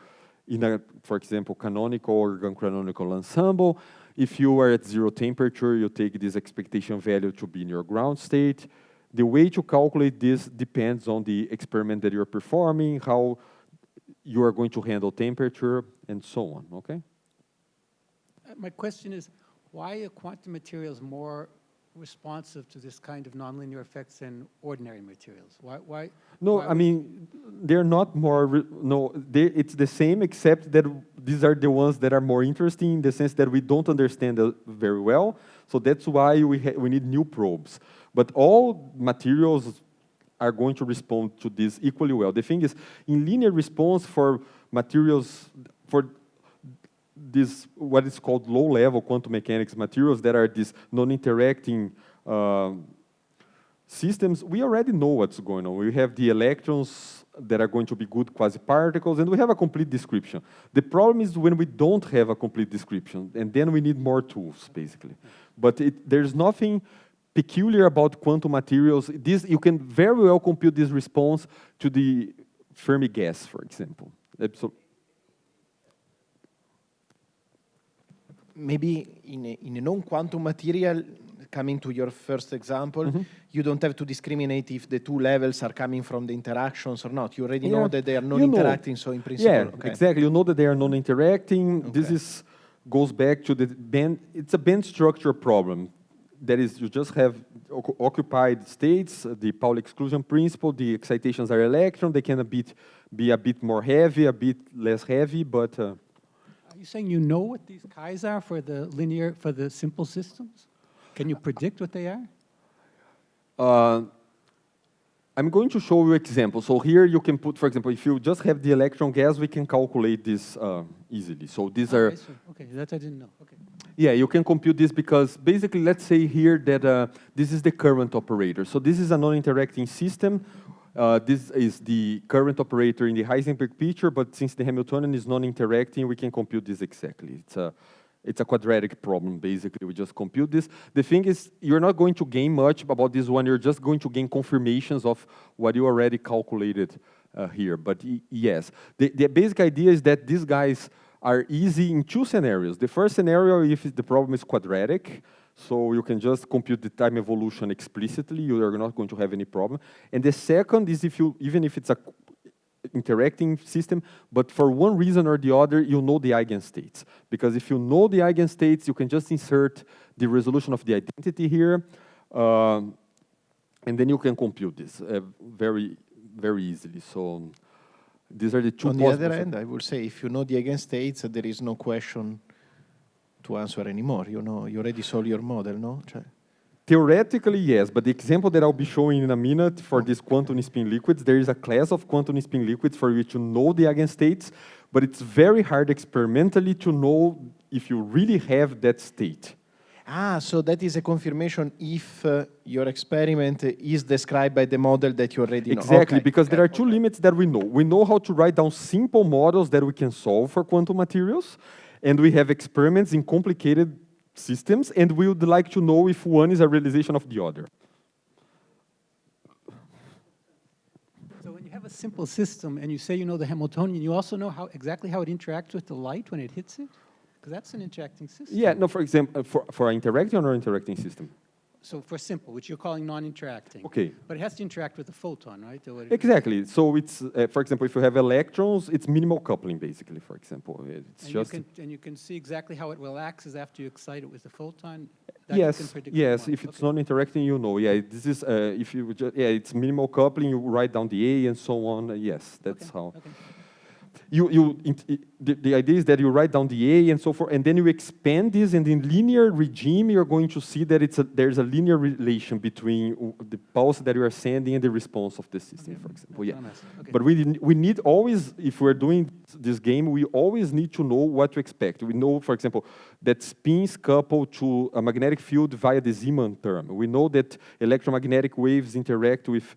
in a, for example, canonical or canonical ensemble. If you are at 0 temperature, you take this expectation value to be in your ground state. The way to calculate this depends on the experiment that you're performing, how you are going to handle temperature, and so on, okay? My question is, why are quantum materials more responsive to this kind of nonlinear effects than ordinary materials? Why? No, I mean, they're not more, it's the same, except that these are the ones that are more interesting in the sense that we don't understand very well. So that's why we need new probes. But all materials are going to respond to this equally well. The thing is, in linear response for materials, for this, what is called low-level quantum mechanics materials that are these non-interacting systems, we already know what's going on. We have the electrons that are going to be good quasi-particles, and we have a complete description. The problem is when we don't have a complete description, and then we need more tools, basically. But there's nothing peculiar about quantum materials. You can very well compute this response to the Fermi gas, for example. Maybe in a non-quantum material, coming to your first example, you don't have to discriminate if the 2 levels are coming from the interactions or not. You already know that they are non-interacting, so in principle. Yeah, exactly. You know that they are non-interacting. Okay. This goes back to the band. It's a band structure problem. That is, you just have occupied states, the Pauli exclusion principle, the excitations are electron, they can be a bit more heavy, a bit less heavy, but... Are you saying you know what these chi's are for the simple systems? Can you predict what they are? I'm going to show you examples. So here you can put, for example, if you just have the electron gas, we can calculate this easily. So these are... Okay, that I didn't know. Okay. Yeah, you can compute this because basically, let's say here that this is the current operator. So this is a non-interacting system, This is the current operator in the Heisenberg picture, but since the Hamiltonian is non-interacting, we can compute this exactly. It's a quadratic problem, basically. We just compute this. The thing is, you're not going to gain much about this one. You're just going to gain confirmations of what you already calculated here. But yes, the basic idea is that these guys are easy in two scenarios. The first scenario, if the problem is quadratic, so you can just compute the time evolution explicitly, you are not going to have any problem. And the second is even if it's a interacting system, but for one reason or the other, you know the eigenstates. Because if you know the eigenstates, you can just insert the resolution of the identity here, and then you can compute this very, very easily. So these are the two possible. On the other hand, I would say if you know the eigenstates, there is no question to answer anymore. You know, you already solved your model, no? Theoretically, yes, but the example that I'll be showing in a minute for these quantum spin liquids, there is a class of quantum spin liquids for which you know the eigenstates, but it's very hard experimentally to know if you really have that state. Ah, so that is a confirmation if your experiment is described by the model that you already know. Exactly, Okay, because okay, there are two limits that we know. We know how to write down simple models that we can solve for quantum materials, and we have experiments in complicated systems, and we would like to know if one is a realization of the other. So when you have a simple system and you say you know the Hamiltonian, you also know exactly how it interacts with the light when it hits it? Because that's an interacting system. Yeah, no, for example, for an interacting or non-interacting system. So for simple, which you're calling non-interacting. Okay. But it has to interact with the photon, right? Exactly. So it's, for example, if you have electrons, it's minimal coupling, basically, for example. It's and you can see exactly how it relaxes after you excite it with the photon? Yes, yes. If it's non-interacting, you know. Yeah, this is, if you just, yeah, it's minimal coupling, you write down the A and so on. Yes, that's how. Okay. The idea is that you write down the A and so forth, and then you expand this, and in linear regime, you're going to see that there's a linear relation between the pulse that you are sending and the response of the system, for example. Yeah. Okay. But we need always, if we're doing this game, we always need to know what to expect. We know, for example, that spins couple to a magnetic field via the Zeeman term. We know that electromagnetic waves interact with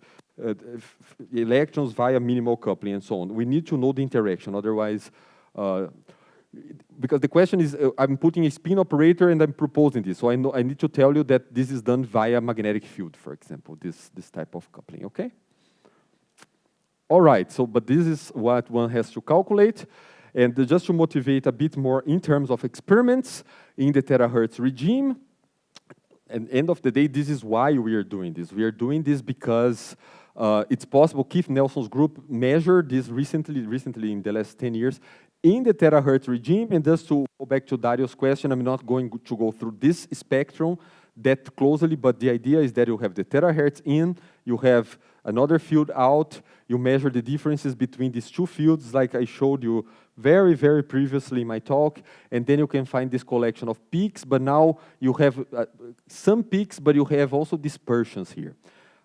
electrons via minimal coupling and so on. We need to know the interaction, otherwise, because the question is, I'm putting a spin operator and I'm proposing this, so I need to tell you that this is done via magnetic field, for example, this type of coupling, okay? All right, so, but this is what one has to calculate, and just to motivate a bit more in terms of experiments in the terahertz regime, and end of the day, this is why we are doing this. We are doing this because it's possible. Keith Nelson's group measured this recently in the last 10 years in the terahertz regime. And just to go back to Dario's question, I'm not going to go through this spectrum that closely, but the idea is that you have the terahertz in, you have another field out, you measure the differences between these two fields like I showed you very, very previously in my talk, and then you can find this collection of peaks, but now you have some peaks, but you have also dispersions here.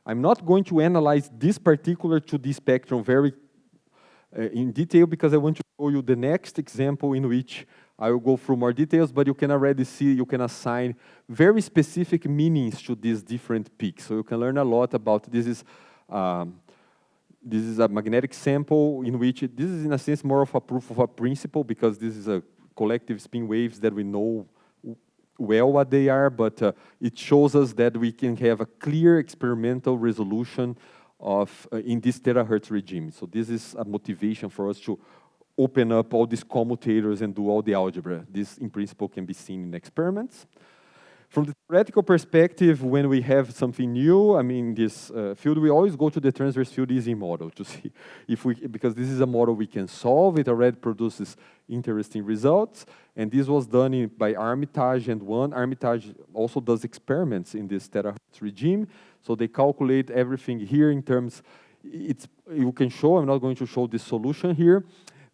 I'm not going to analyze this particular 2D spectrum very in detail because I want to show you the next example in which I will go through more details, but you can already see, you can assign very specific meanings to these different peaks. So you can learn a lot about, this is a magnetic sample in which, this is in a sense more of a proof of a principle because this is a collective spin waves that we know well what they are, but it shows us that we can have a clear experimental resolution of in this terahertz regime. So this is a motivation for us to open up all these commutators and do all the algebra. This, in principle, can be seen in experiments. From the theoretical perspective, when we have something new, I mean, this field, we always go to the transverse field Ising model to see if we, because this is a model we can solve, it already produces interesting results, and this was done by Armitage and One. Armitage also does experiments in this terahertz regime, so they calculate everything here in terms, you can show, I'm not going to show this solution here,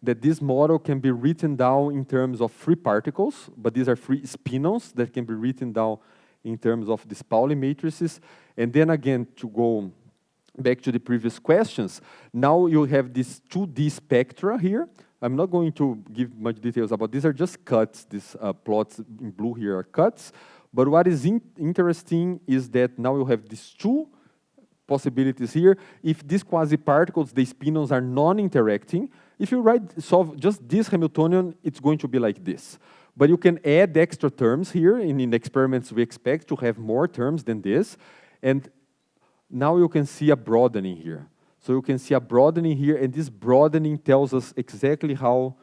that this model can be written down in terms of free particles, but these are free spinons that can be written down in terms of these Pauli matrices. And then again, to go back to the previous questions, now you have these 2D spectra here. I'm not going to give much details about these, are just cuts. These plots in blue here are cuts. But what is interesting is that now you have these two possibilities here. If these quasi-particles, the spinons, are non-interacting, if you solve just this Hamiltonian, it's going to be like this. But you can add extra terms here. In experiments, we expect to have more terms than this. And now you can see a broadening here. So you can see a broadening here, and this broadening tells us exactly how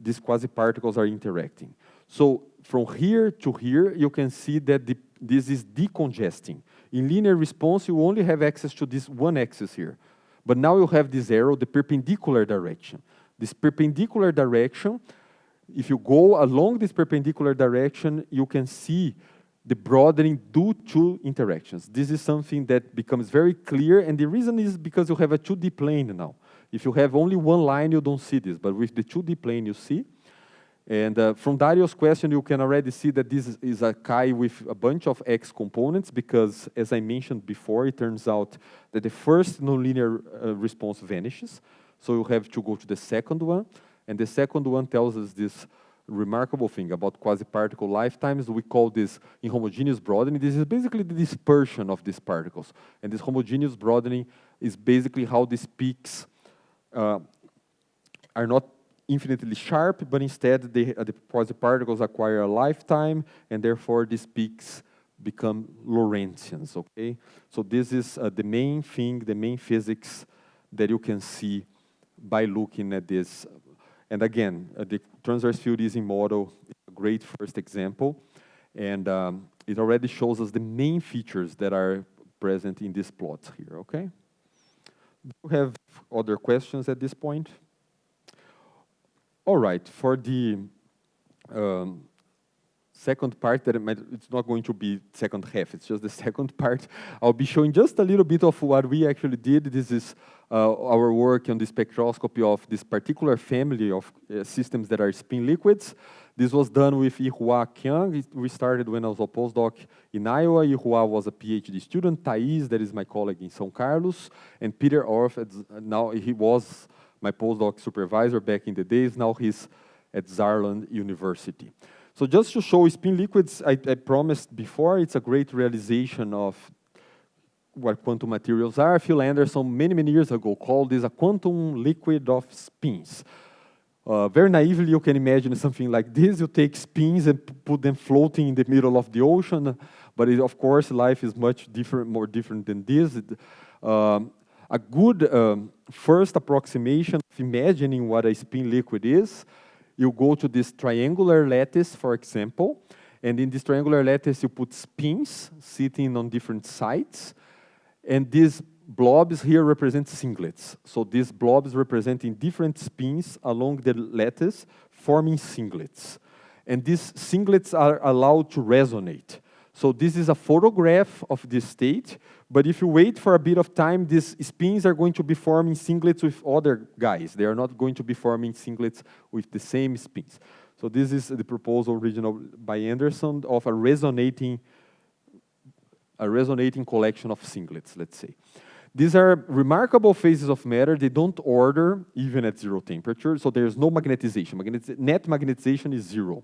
these quasi-particles are interacting. So from here to here, you can see that this is decongesting. In linear response, you only have access to this one axis here. But now you have this arrow, the perpendicular direction. This perpendicular direction, if you go along this perpendicular direction, you can see the broadening due to interactions. This is something that becomes very clear, and the reason is because you have a 2D plane now. If you have only one line, you don't see this, but with the 2D plane, you see. And from Dario's question, you can already see that this is a chi with a bunch of X components, because, as I mentioned before, it turns out that the first nonlinear response vanishes, so you have to go to the second one, and the second one tells us this remarkable thing about quasi-particle lifetimes. We call this inhomogeneous broadening. This is basically the dispersion of these particles. And this homogeneous broadening is basically how these peaks are not infinitely sharp, but instead the quasi-particles acquire a lifetime, and therefore these peaks become Lorentzians, okay? So this is the main thing, the main physics that you can see by looking at this. And again, the transverse field Ising model is a great first example, and it already shows us the main features that are present in these plots here, okay? Do you have other questions at this point? All right, for the second part, it's not going to be second half, it's just the second part. I'll be showing just a little bit of what we actually did. This is our work on the spectroscopy of this particular family of systems that are spin liquids. This was done with Yihua Qiang. We started when I was a postdoc in Iowa. Yihua was a PhD student. Thais, that is my colleague in São Carlos, and Peter Orff, now he was my postdoc supervisor back in the days. Now he's at Saarland University. So just to show spin liquids, I promised before, it's a great realization of what quantum materials are. Phil Anderson, many, many years ago, called this a quantum liquid of spins. Very naively, you can imagine something like this. You take spins and put them floating in the middle of the ocean. But of course, life is much different, more different than this. A good first approximation of imagining what a spin liquid is, you go to this triangular lattice, for example, and in this triangular lattice, you put spins sitting on different sides, and these blobs here represent singlets. So these blobs representing different spins along the lattice, forming singlets. And these singlets are allowed to resonate. So this is a photograph of this state, but if you wait for a bit of time, these spins are going to be forming singlets with other guys. They are not going to be forming singlets with the same spins. So this is the proposal original by Anderson of a resonating collection of singlets, let's say. These are remarkable phases of matter. They don't order even at zero temperature, so there's no magnetization. Net magnetization is zero.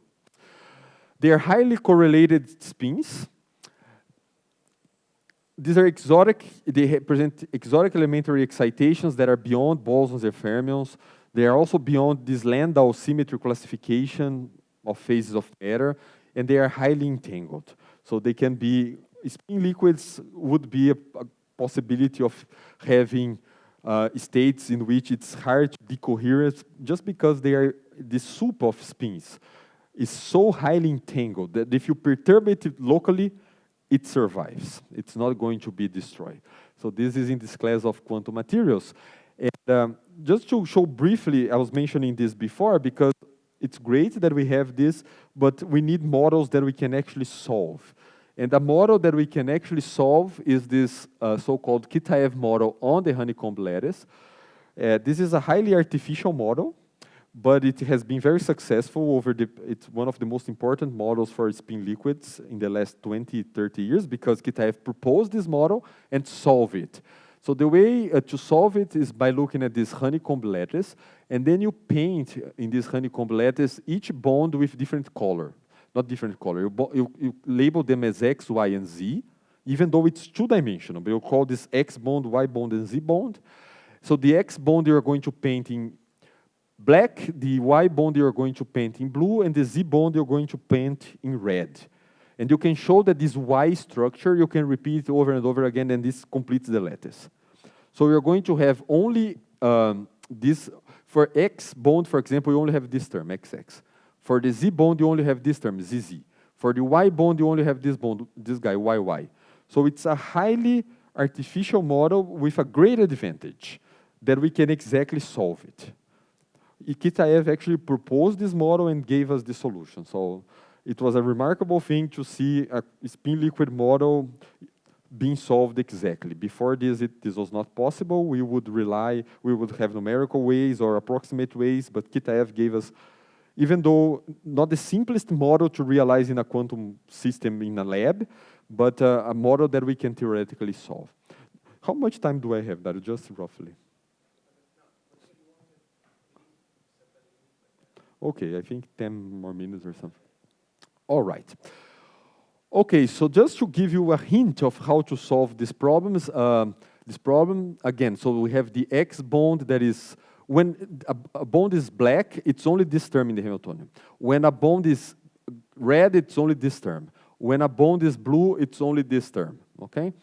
They are highly correlated spins. These are exotic, they present exotic elementary excitations that are beyond bosons and fermions. They are also beyond this Landau symmetry classification of phases of matter, and they are highly entangled. So they can be, spin liquids would be a possibility of having states in which it's hard to decoherence just because they are the soup of spins is so highly entangled that if you perturb it locally, it survives. It's not going to be destroyed. So this is in this class of quantum materials. And just to show briefly, I was mentioning this before because it's great that we have this, but we need models that we can actually solve. And a model that we can actually solve is this so-called Kitaev model on the honeycomb lattice. This is a highly artificial model, but it has been very successful it's one of the most important models for spin liquids in the last 20, 30 years because Kitaev proposed this model and solved it. So the way to solve it is by looking at this honeycomb lattice, and then you paint in this honeycomb lattice each bond with different color. Not different color. You label them as X, Y, and Z. even though it's two-dimensional. We'll call this X bond, Y bond, and Z bond. So the X bond you're going to paint in black, the Y bond you're going to paint in blue, and the Z bond you're going to paint in red. And you can show that this Y structure, you can repeat it over and over again, and this completes the lattice. So you're going to have only this, for X bond, for example, you only have this term, XX. For the Z bond, you only have this term, ZZ. For the Y bond, you only have this bond, this guy, YY. So it's a highly artificial model with a great advantage that we can exactly solve it. Kitaev actually proposed this model and gave us the solution. So it was a remarkable thing to see a spin liquid model being solved exactly. Before this, this was not possible. We would have numerical ways or approximate ways, but Kitaev gave us, even though not the simplest model to realize in a quantum system in a lab, but a model that we can theoretically solve. How much time do I have, Dario? Just roughly. Okay, I think 10 more minutes or something. All right. Okay, so just to give you a hint of how to solve these problems, again, so we have the X bond that is, when a bond is black, it's only this term in the Hamiltonian. When a bond is red, it's only this term. When a bond is blue, it's only this term, okay?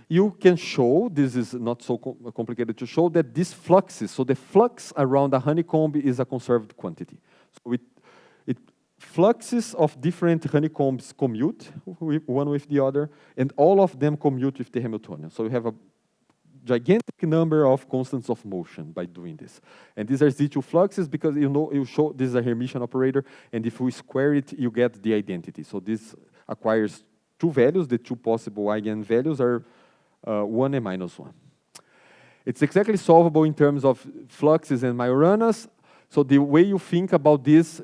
You can show, this is not so complicated to show, that these fluxes, so the flux around a honeycomb is a conserved quantity. So fluxes of different honeycombs commute one with the other, and all of them commute with the Hamiltonian. So you have a gigantic number of constants of motion by doing this. And these are Z2 fluxes because you show this is a Hermitian operator, and if we square it, you get the identity. So this acquires two values. The two possible eigenvalues are 1 and -1. It's exactly solvable in terms of fluxes and Majoranas. So the way you think about this,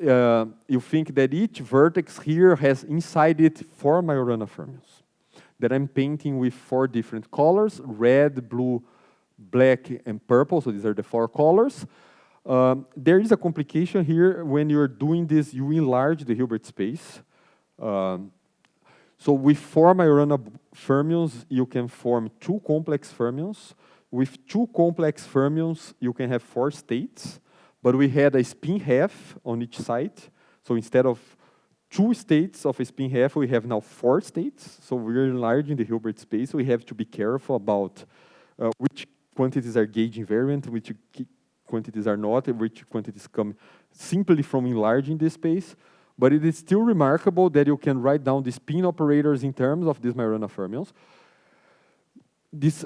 you think that each vertex here has inside it 4 Majorana fermions that I'm painting with 4 different colors, red, blue, black, and purple. So these are the 4 colors. There is a complication here. When you're doing this, you enlarge the Hilbert space. So with 4 Majorana fermions, you can form 2 complex fermions. With 2 complex fermions, you can have 4 states. But we had a spin half on each side. So instead of 2 states of a spin half, we have now 4 states. So we're enlarging the Hilbert space. We have to be careful about which quantities are gauge invariant, which quantities are not, and which quantities come simply from enlarging this space. But it is still remarkable that you can write down the spin operators in terms of these Majorana fermions. This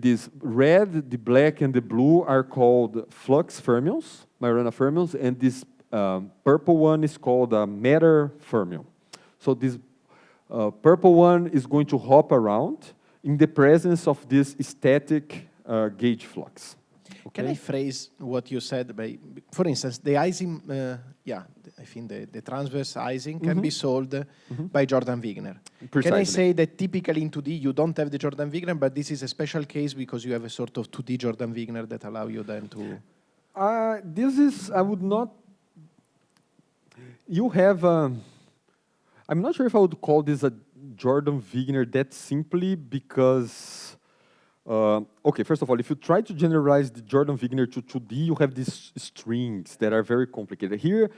this red, the black, and the blue are called flux fermions, Majorana fermions, and this purple one is called a matter fermion. So this purple one is going to hop around in the presence of this static gauge flux. Okay? Can I phrase what you said by, for instance, the Ising, I think the transverse Ising can be solved by Jordan-Wigner. Can I say that typically in 2D you don't have the Jordan-Wigner, but this is a special case because you have a sort of 2D Jordan-Wigner that allow you then to... This is, I would not... You have... I'm not sure if I would call this a Jordan-Wigner that simply because... okay, first of all, if you try to generalize the Jordan-Wigner to 2D, you have these strings that are very complicated. Here,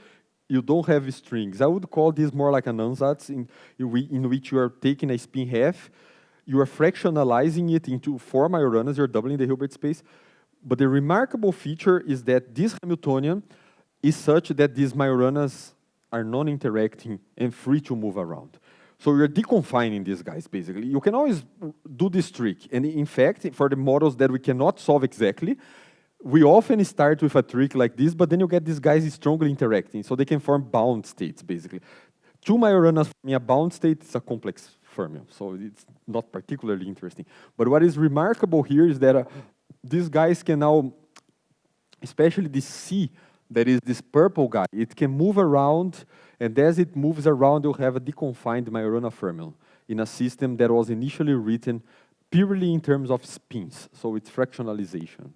you don't have strings. I would call this more like an ansatz in which you are taking a spin half, you are fractionalizing it into 4 Majoranas, you're doubling the Hilbert space. But the remarkable feature is that this Hamiltonian is such that these Majoranas are non-interacting and free to move around. So you're deconfining these guys, basically. You can always do this trick. And in fact, for the models that we cannot solve exactly, we often start with a trick like this, but then you get these guys strongly interacting, so they can form bound states, basically. 2 Majoranas in a bound state is a complex fermion, so it's not particularly interesting. But what is remarkable here is that these guys can now, especially the C, that is this purple guy, it can move around, and as it moves around, you'll have a deconfined Majorana fermion in a system that was initially written purely in terms of spins, so it's fractionalization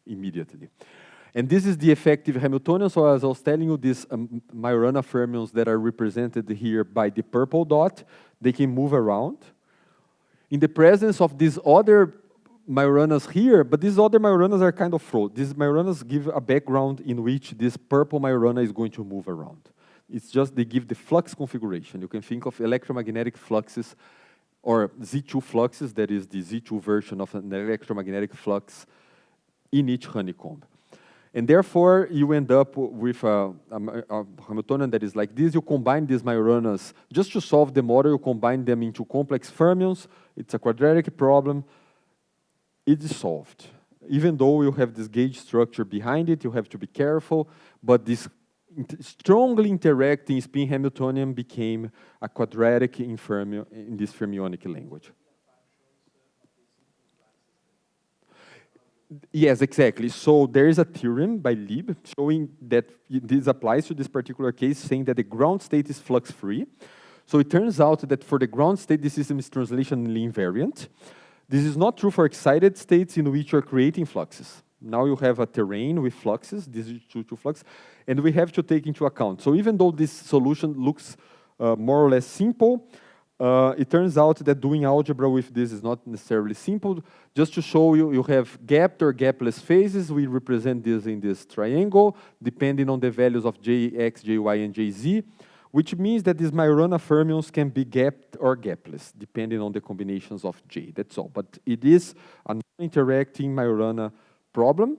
immediately. And this is the effective Hamiltonian, so as I was telling you, these Majorana fermions that are represented here by the purple dot, they can move around. in the presence of these other Majoranas here, but these other Majoranas are kind of float. These Majoranas give a background in which this purple Majorana is going to move around. It's just they give the flux configuration. You can think of electromagnetic fluxes or Z2 fluxes, that is the Z2 version of an electromagnetic flux in each honeycomb. And therefore, you end up with a Hamiltonian that is like this. You combine these Majoranas. Just to solve the model, you combine them into complex fermions. It's a quadratic problem. It is solved. Even though you have this gauge structure behind it, you have to be careful. But this strongly interacting spin Hamiltonian became a quadratic in this fermionic language. Yes, exactly. So there is a theorem by Lieb showing that this applies to this particular case, saying that the ground state is flux-free. So it turns out that for the ground state, the system is translationally invariant. This is not true for excited states in which you are creating fluxes. Now you have a terrain with fluxes, this is two flux, and we have to take into account. So even though this solution looks more or less simple, it turns out that doing algebra with this is not necessarily simple. Just to show you, you have gapped or gapless phases. We represent this in this triangle, depending on the values of Jx, Jy, and Jz, which means that these Majorana fermions can be gapped or gapless, depending on the combinations of J. That's all. But it is a non-interacting Majorana problem.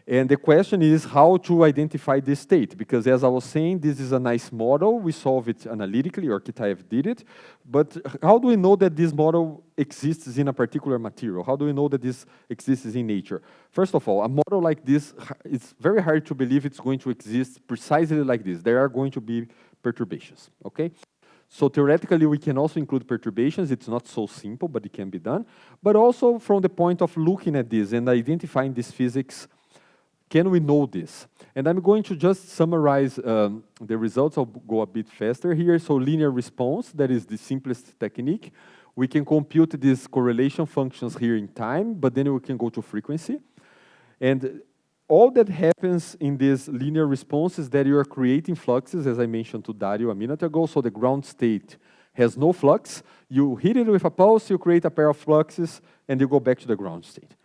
And the question is how to identify this state, because as I was saying, this is a nice model. We solve it analytically, or Kitaev did it. But how do we know that this model exists in a particular material? How do we know that this exists in nature? First of all, a model like this, it's very hard to believe it's going to exist precisely like this. There are going to be perturbations, okay? So theoretically, we can also include perturbations. It's not so simple, but it can be done. But also from the point of looking at this and identifying this physics, can we know this? And I'm going to just summarize the results. I'll go a bit faster here. So linear response, that is the simplest technique. We can compute these correlation functions here in time, but then we can go to frequency. And all that happens in this linear response is that you are creating fluxes, as I mentioned to Dario a minute ago. So the ground state has no flux. You hit it with a pulse, you create a pair of fluxes, and you go back to the ground state.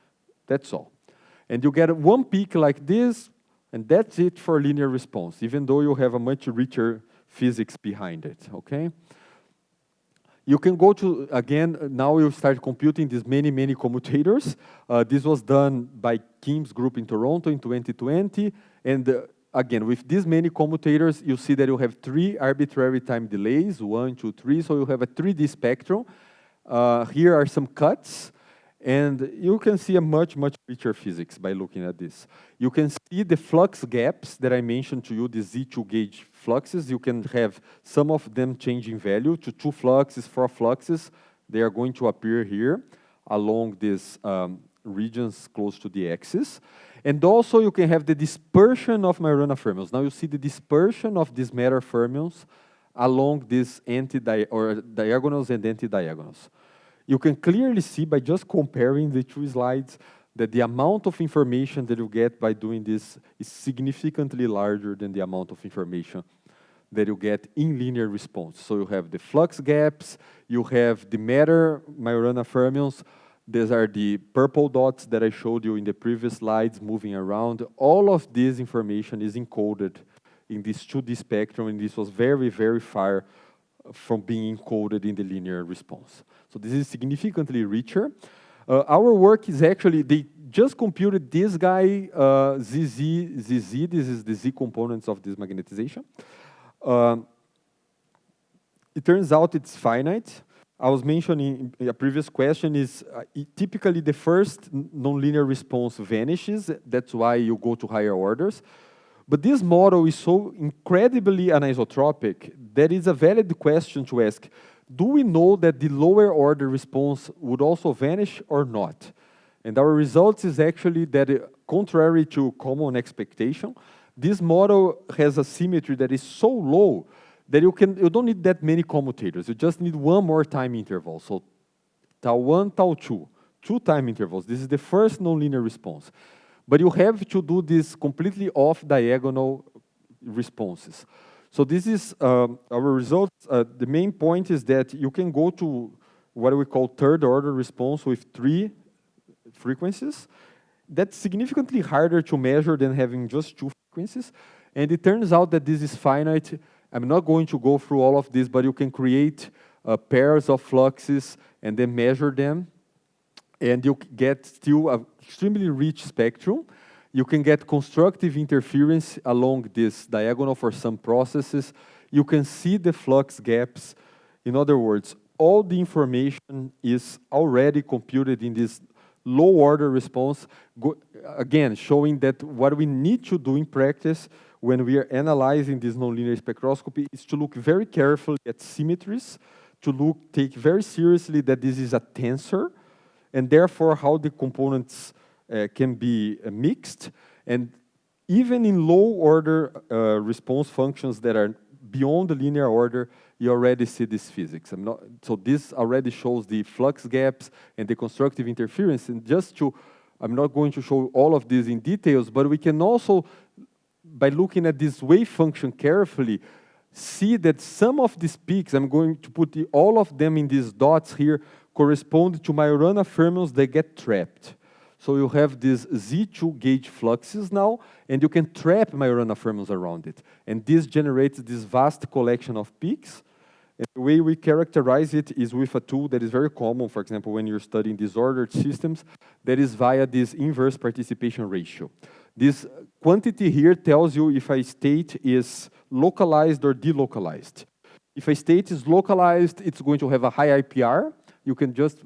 That's all. And you get one peak like this, and that's it for linear response, even though you have a much richer physics behind it, okay? You can go to, again, now you start computing these many commutators. This was done by Kim's group in Toronto in 2020. And again, with these many commutators, you see that you have 3 arbitrary time delays, 1, 2, 3. So you have a 3D spectrum. Here are some cuts. And you can see a much richer physics by looking at this. You can see the flux gaps that I mentioned to you, the Z2 gauge fluxes. You can have some of them changing value to 2 fluxes, 4 fluxes. They are going to appear here along these regions close to the axis. And also you can have the dispersion of Majorana fermions. Now you see the dispersion of these matter fermions along these diagonals and anti-diagonals. You can clearly see by just comparing the 2 slides that the amount of information that you get by doing this is significantly larger than the amount of information that you get in linear response. So you have the flux gaps, you have the matter Majorana fermions. These are the purple dots that I showed you in the previous slides moving around. All of this information is encoded in this 2D spectrum, and this was very far from being encoded in the linear response. So this is significantly richer. Our work is actually, they just computed this guy, ZZ, this is the Z components of this magnetization. It turns out it's finite. I was mentioning in a previous question is typically the first nonlinear response vanishes. That's why you go to higher orders. But this model is so incredibly anisotropic that it's a valid question to ask, do we know that the lower order response would also vanish or not? And our results is actually that, contrary to common expectation, this model has a symmetry that is so low that you don't need that many commutators. You just need one more time interval. So tau 1, tau 2, 2 time intervals. This is the first nonlinear response. But you have to do this completely off-diagonal responses. So this is our results. The main point is that you can go to what we call third order response with 3 frequencies. That's significantly harder to measure than having just 2 frequencies. And it turns out that this is finite. I'm not going to go through all of this, but you can create pairs of fluxes and then measure them. And you get still an extremely rich spectrum. You can get constructive interference along this diagonal for some processes. You can see the flux gaps. In other words, all the information is already computed in this low-order response, again, showing that what we need to do in practice when we are analyzing this nonlinear spectroscopy is to look very carefully at symmetries, to take very seriously that this is a tensor, and therefore how the components can be mixed. And even in low-order response functions that are beyond the linear order, you already see this physics. So this already shows the flux gaps and the constructive interference. And I'm not going to show all of this in details, but we can also, by looking at this wave function carefully, see that some of these peaks, I'm going to put all of them in these dots here, correspond to Majorana fermions that get trapped. So you have these Z2 gauge fluxes now, and you can trap Majorana fermions around it. And this generates this vast collection of peaks. And the way we characterize it is with a tool that is very common, for example, when you're studying disordered systems, that is via this inverse participation ratio. This quantity here tells you if a state is localized or delocalized. If a state is localized, it's going to have a high IPR. You can just,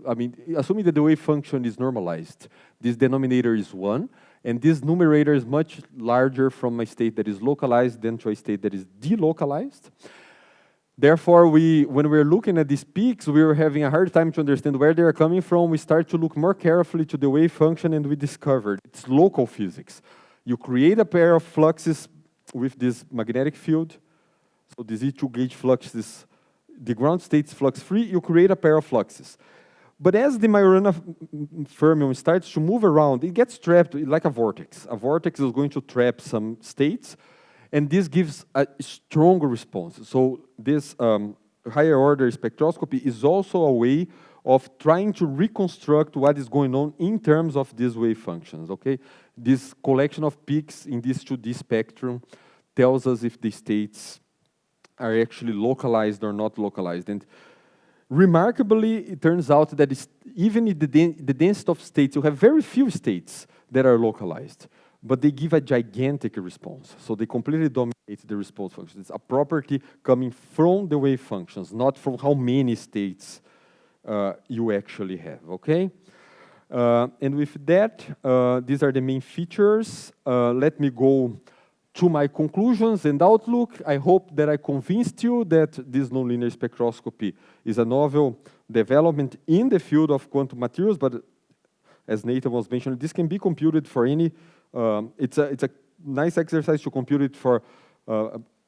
assuming that the wave function is normalized, this denominator is 1, and this numerator is much larger from a state that is localized than to a state that is delocalized. Therefore, when we're looking at these peaks, we were having a hard time to understand where they are coming from. We start to look more carefully to the wave function, and we discovered it's local physics. You create a pair of fluxes with this magnetic field. So the Z2 gauge flux is the ground state is flux-free. You create a pair of fluxes. But as the Majorana fermion starts to move around, it gets trapped like a vortex. A vortex is going to trap some states, and this gives a stronger response. So this higher order spectroscopy is also a way of trying to reconstruct what is going on in terms of these wave functions, okay? This collection of peaks in this 2D spectrum tells us if the states are actually localized or not localized. And remarkably, it turns out that even in the density of states, you have very few states that are localized, but they give a gigantic response. So they completely dominate the response function. It's a property coming from the wave functions, not from how many states you actually have, okay? And with that, these are the main features. Let me go to my conclusions and outlook. I hope that I convinced you that this nonlinear spectroscopy is a novel development in the field of quantum materials, but as Nathan was mentioning, this can be computed for any, it's a nice exercise to compute it for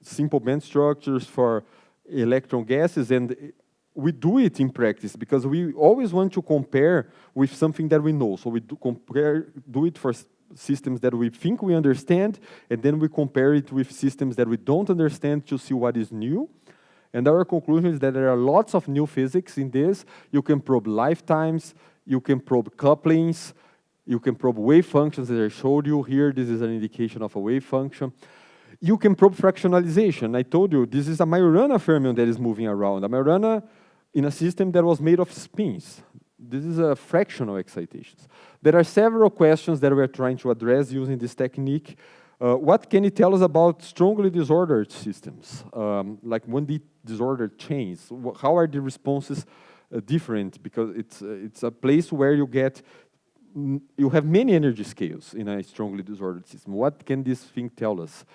simple band structures, for electron gases, and we do it in practice because we always want to compare with something that we know. So we do it for systems that we think we understand, and then we compare it with systems that we don't understand to see what is new. And our conclusion is that there are lots of new physics in this. You can probe lifetimes, you can probe couplings, you can probe wave functions that I showed you here. This is an indication of a wave function. You can probe fractionalization. I told you, this is a Majorana fermion that is moving around. A Majorana in a system that was made of spins. This is a fractional excitations. There are several questions that we're trying to address using this technique. What can it tell us about strongly disordered systems, like 1D disordered chains? How are the responses different? Because it's a place where you have many energy scales in a strongly disordered system. What can this thing tell us?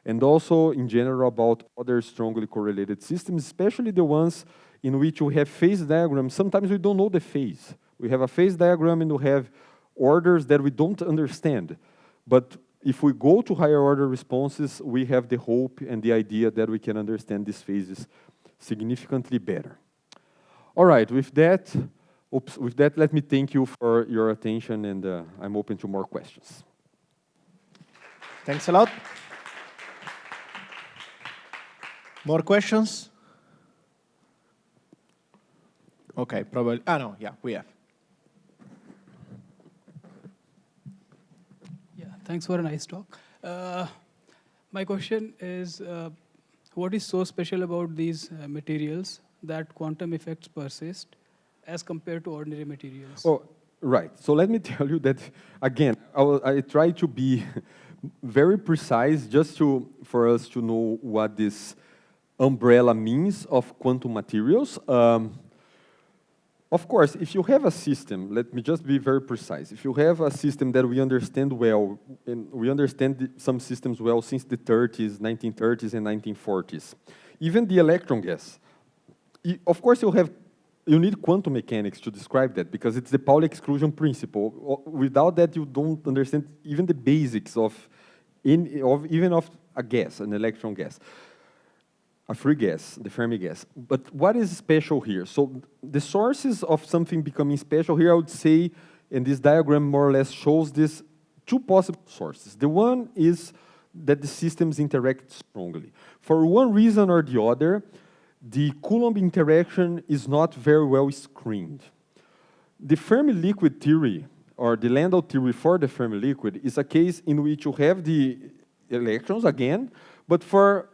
And also, in general, about other strongly correlated systems, especially the ones in which we have phase diagrams. Sometimes we don't know the phase. We have a phase diagram and we have orders that we don't understand. But if we go to higher order responses, we have the hope and the idea that we can understand these phases significantly better. All right, with that, let me thank you for your attention, and I'm open to more questions. Thanks a lot. More questions? Okay, probably. Ah, no, yeah, we have. Yeah, thanks for a nice talk. My question is, what is so special about these materials that quantum effects persist as compared to ordinary materials? Oh, right. So let me tell you that, again, I try to be very precise just for us to know what this umbrella means of quantum materials. Of course, if you have a system, let me just be very precise. If you have a system that we understand well, and we understand some systems well since the 30s, 1930s, and 1940s, even the electron gas, of course you need quantum mechanics to describe that because it's the Pauli exclusion principle. Without that, you don't understand even the basics of a gas, an electron gas. A free gas, the Fermi gas. But what is special here? So the sources of something becoming special here, I would say, and this diagram more or less shows this, two possible sources. The one is that the systems interact strongly. For one reason or the other, the Coulomb interaction is not very well screened. The Fermi liquid theory, or the Landau theory for the Fermi liquid, is a case in which you have the electrons again, but for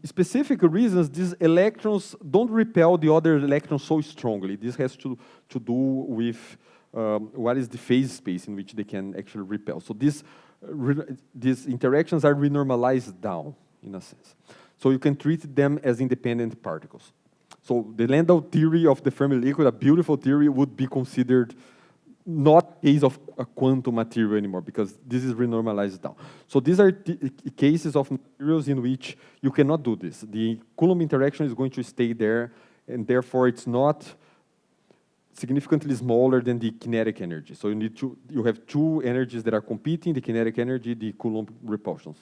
specific reasons, these electrons don't repel the other electrons so strongly. This has to do with what is the phase space in which they can actually repel. So these interactions are renormalized down, in a sense. So you can treat them as independent particles. So the Landau theory of the Fermi liquid, a beautiful theory, would be considered not a case of a quantum material anymore, because this is renormalized down. So these are cases of materials in which you cannot do this. The Coulomb interaction is going to stay there, and therefore it's not significantly smaller than the kinetic energy. So you have two energies that are competing, the kinetic energy, the Coulomb repulsions.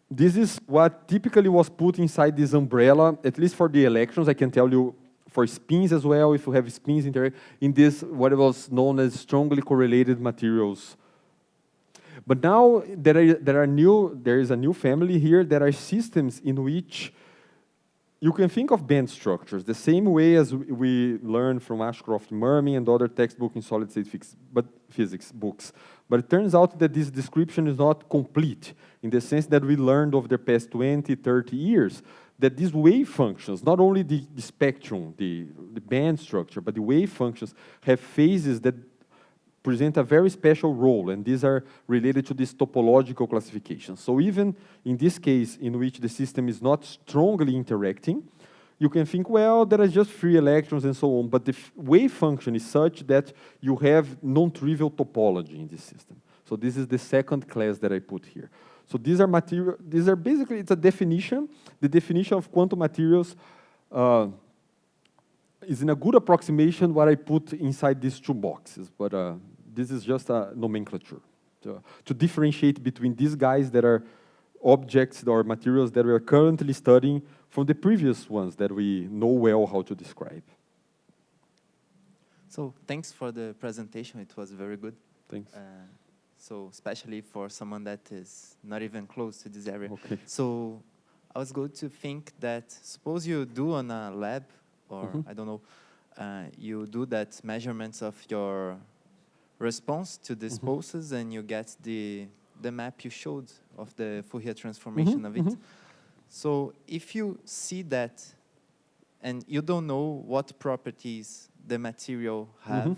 This is what typically was put inside this umbrella, at least for the electrons. I can tell you for spins as well, if you have spins in this, what was known as strongly correlated materials. But now there is a new family here. There are systems in which you can think of band structures the same way as we learned from Ashcroft Mermin and other textbooks in solid-state physics books. But it turns out that this description is not complete in the sense that we learned over the past 20, 30 years that these wave functions, not only the spectrum, the band structure, but the wave functions have phases that present a very special role, and these are related to this topological classification. So even in this case, in which the system is not strongly interacting, you can think, well, there are just free electrons and so on, but the wave function is such that you have non-trivial topology in this system. So this is the second class that I put here. So these are basically, it's a definition. The definition of quantum materials is in a good approximation what I put inside these two boxes, but this is just a nomenclature to differentiate between these guys that are objects or materials that we are currently studying from the previous ones that we know well how to describe. So thanks for the presentation. It was very good. Thanks. So especially for someone that is not even close to this area. Okay. So I was going to think that suppose you do on a lab, or I don't know, you do that measurements of your response to these pulses, and you get the map you showed of the Fourier transformation of it. So if you see that, and you don't know what properties the material have,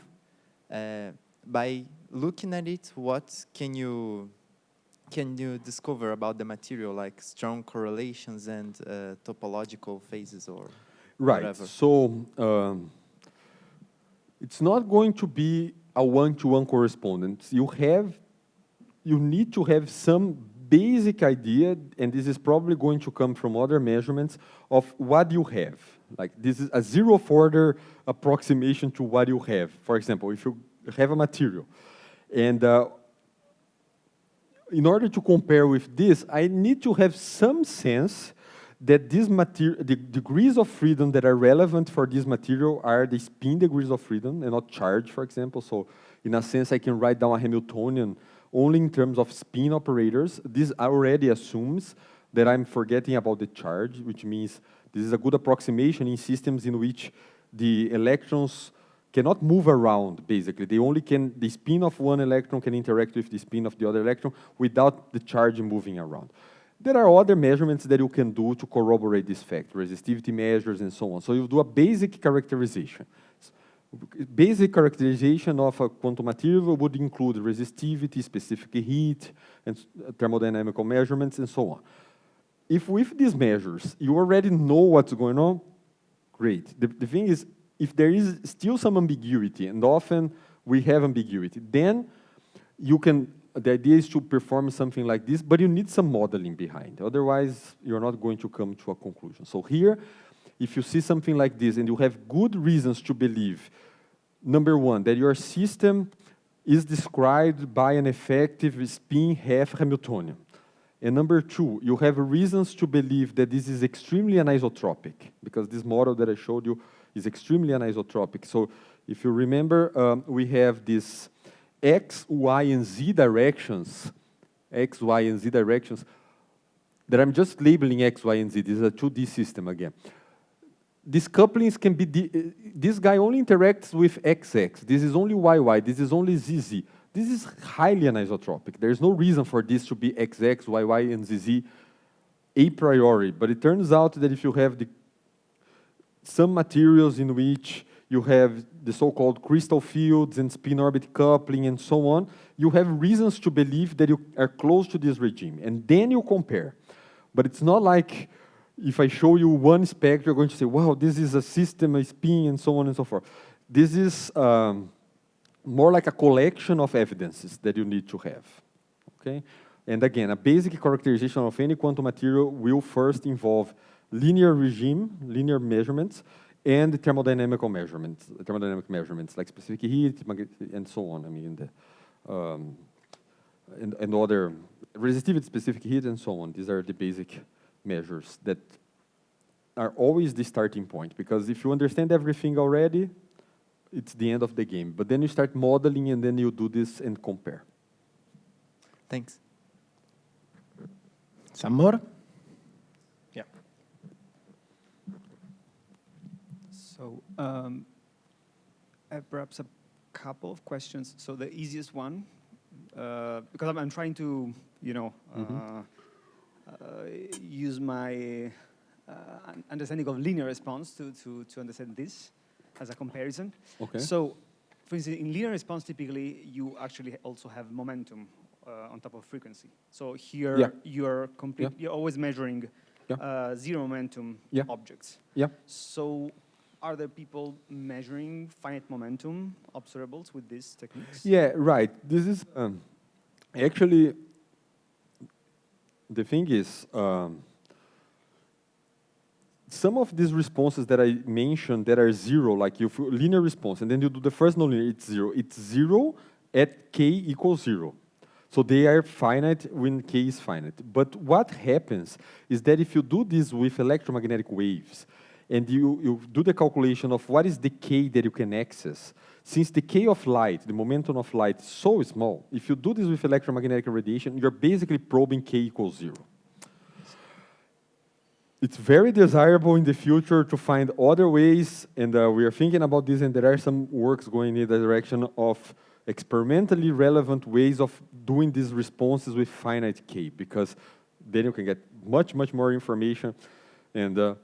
by looking at it, what can you discover about the material, like strong correlations and topological phases or whatever? So it's not going to be a one-to-one correspondence. You need to have some basic idea, and this is probably going to come from other measurements of what you have. Like this is a zeroth order approximation to what you have. For example, if you have a material, and in order to compare with this, I need to have some sense that this material, the degrees of freedom that are relevant for this material are the spin degrees of freedom and not charge, for example. So in a sense, I can write down a Hamiltonian only in terms of spin operators. This already assumes that I'm forgetting about the charge, which means this is a good approximation in systems in which the electrons cannot move around, basically. They only can, the spin of one electron can interact with the spin of the other electron without the charge moving around. There are other measurements that you can do to corroborate this fact, resistivity measures and so on. So you do a basic characterization. Basic characterization of a quantum material would include resistivity, specific heat, and thermodynamical measurements, and so on. If with these measures you already know what's going on, great. The thing is, if there is still some ambiguity, and often we have ambiguity, then you can, the idea is to perform something like this, but you need some modeling behind. Otherwise, you're not going to come to a conclusion. So here, if you see something like this and you have good reasons to believe, number one, that your system is described by an effective spin half Hamiltonian. And number two, you have reasons to believe that this is extremely anisotropic, because this model that I showed you is extremely anisotropic. So if you remember, we have this X, Y, and Z directions, X, Y, and Z directions, that I'm just labeling X, Y, and Z. This is a 2D system again. These couplings can be, this guy only interacts with XX. This is only YY. This is only ZZ. This is highly anisotropic. There's no reason for this to be XX, YY, and ZZ a priori. But it turns out that if you have some materials in which you have the so-called crystal fields and spin-orbit coupling and so on, you have reasons to believe that you are close to this regime. And then you compare. But it's not like if I show you one spectrum, you're going to say, wow, this is a system, a spin, and so on and so forth. This is more like a collection of evidences that you need to have, okay? And again, a basic characterization of any quantum material will first involve linear regime, linear measurements, and thermodynamic measurements like specific heat, and so on. I mean, and other resistivity, specific heat, and so on. These are the basic measures that are always the starting point, because if you understand everything already, it's the end of the game. But then you start modeling, and then you do this and compare. Thanks. Some more? Yeah. So I have perhaps a couple of questions. So the easiest one, because I'm trying to, use my understanding of linear response to understand this as a comparison. Okay. So, for instance, in linear response, typically, you actually also have momentum on top of frequency. So here, you're always measuring zero momentum objects. Yeah. So are there people measuring finite momentum observables with these techniques? Yeah, right. This is actually, the thing is, some of these responses that I mentioned that are zero, like you linear response, and then you do the first nonlinear, it's zero. It's zero at k equals 0. So they are finite when k is finite. But what happens is that if you do this with electromagnetic waves, and you do the calculation of what is the k that you can access, since the k of light, the momentum of light, is so small, if you do this with electromagnetic radiation, you're basically probing k equals 0. It's very desirable in the future to find other ways, and we are thinking about this, and there are some works going in the direction of experimentally relevant ways of doing these responses with finite k, because then you can get much, much more information. And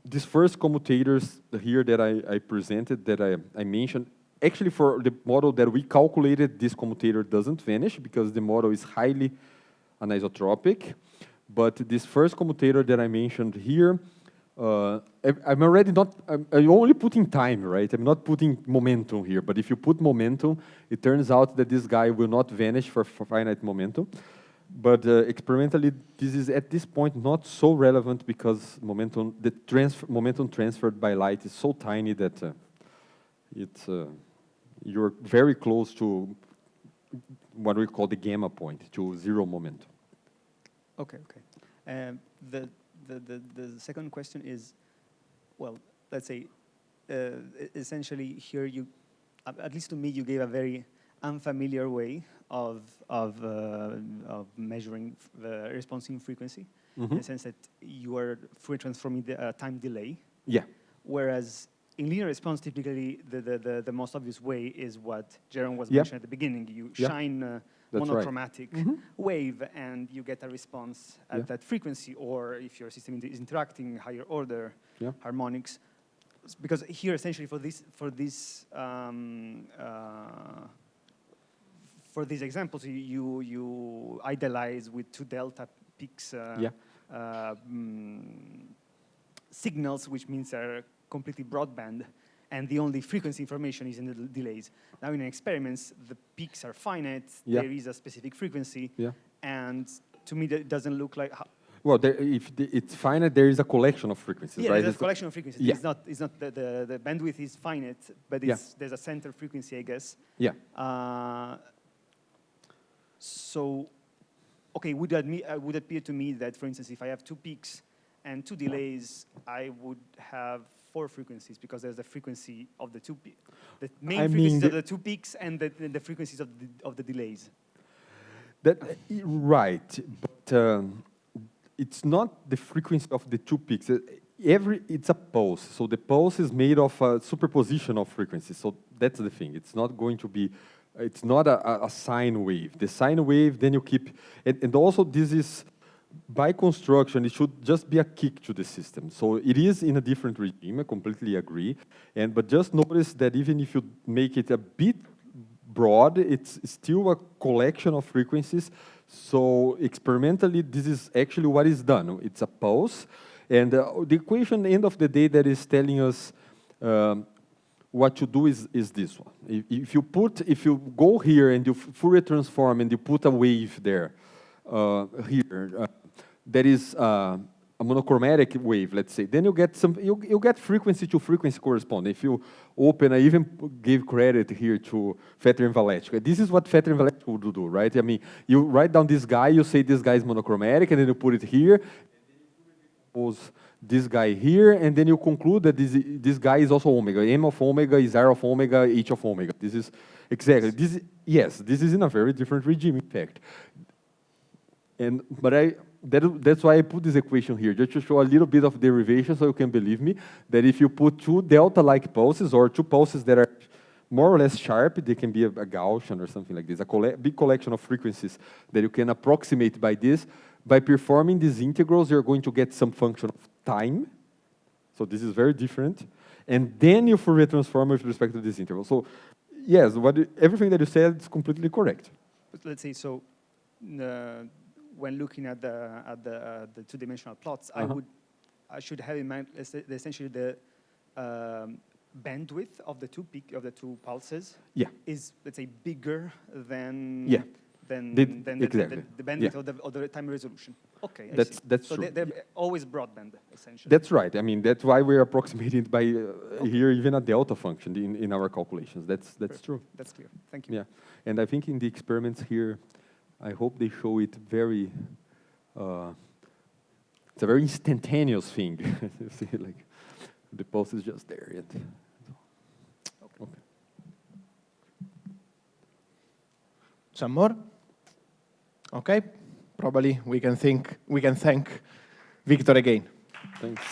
these first commutators here that I presented, that I mentioned, actually for the model that we calculated, this commutator doesn't vanish because the model is highly anisotropic. But this first commutator that I mentioned here, I'm already not, I'm only putting time, right? I'm not putting momentum here. But if you put momentum, it turns out that this guy will not vanish for finite momentum. But experimentally, this is at this point not so relevant because momentum, momentum transferred by light is so tiny that you're very close to what we call the gamma point, to zero momentum. Okay, okay. The second question is, well, let's say, essentially here you, at least to me, you gave a very unfamiliar way of measuring the response in frequency, in the sense that you are Fourier transforming the time delay. Yeah. Whereas in linear response, typically the most obvious way is what Jerome was Yeah. mentioning at the beginning. You Yeah. shine a That's monochromatic right. wave, and you get a response at Yeah. that frequency, or if your system is interacting, higher order Yeah. harmonics. Because here, essentially, for these examples, you idealize with 2 delta peaks Yeah. signals, which means they're completely broadband, and the only frequency information is in the delays. Now, in experiments, the peaks are finite. Yeah. There is a specific frequency, Yeah. and to me, that doesn't look like. Well, it's finite, there is a collection of frequencies, Yeah, right? there's a collection of frequencies. Yeah. It's not the bandwidth is finite, but there's a center frequency, I guess. Yeah. So, okay, would appear to me that, for instance, if I have 2 peaks and 2 delays, I would have 4 frequencies, because there's the frequency of the 2 peaks, the main frequencies of the 2 peaks, and the frequencies of the delays. Right, but it's not the frequency of the 2 peaks. It's a pulse, so the pulse is made of a superposition of frequencies. So that's the thing. It's not going to be. It's not a sine wave. The sine wave, then you keep, and also this is, by construction, it should just be a kick to the system. So it is in a different regime, I completely agree. But just notice that even if you make it a bit broad, it's still a collection of frequencies. So experimentally, this is actually what is done. It's a pulse. And the equation, at the end of the day, that is telling us what to do is this one. If you go here and you Fourier transform and you put a wave there, here, that is a monochromatic wave, let's say, then you get frequency to frequency correspond. If you open, I even gave credit here to Fetter and Valechka. This is what Fetter and Valechka would do, right? I mean, you write down this guy, you say this guy is monochromatic, and then you put it here, suppose this guy here, and then you conclude that this guy is also omega. M of omega is R of omega, H of omega. This is exactly this. Yes, this is in a very different regime, in fact. That's why I put this equation here, just to show a little bit of derivation, so you can believe me that if you put 2 delta-like pulses, or 2 pulses that are more or less sharp, they can be a Gaussian or something like this, a big collection of frequencies that you can approximate by this. By performing these integrals, you're going to get some function of time. So this is very different. And then you Fourier transform with respect to this interval. So yes, everything that you said is completely correct. But let's say, so when looking at the 2-dimensional plots, I should have in mind essentially the bandwidth of the 2 pulses. Yeah. Is, let's say, bigger than. Yeah. Than exactly. the bandwidth of the time resolution. Okay, that's true. So they're always broadband, essentially. That's right. I mean, that's why we're approximating by here even a delta function in our calculations. That's true. That's clear. Thank you. Yeah, and I think in the experiments here, I hope they show it very. It's a very instantaneous thing. You see, like the pulse is just there. Okay. Some more? Okay. Probably we can thank Victor again. Thanks.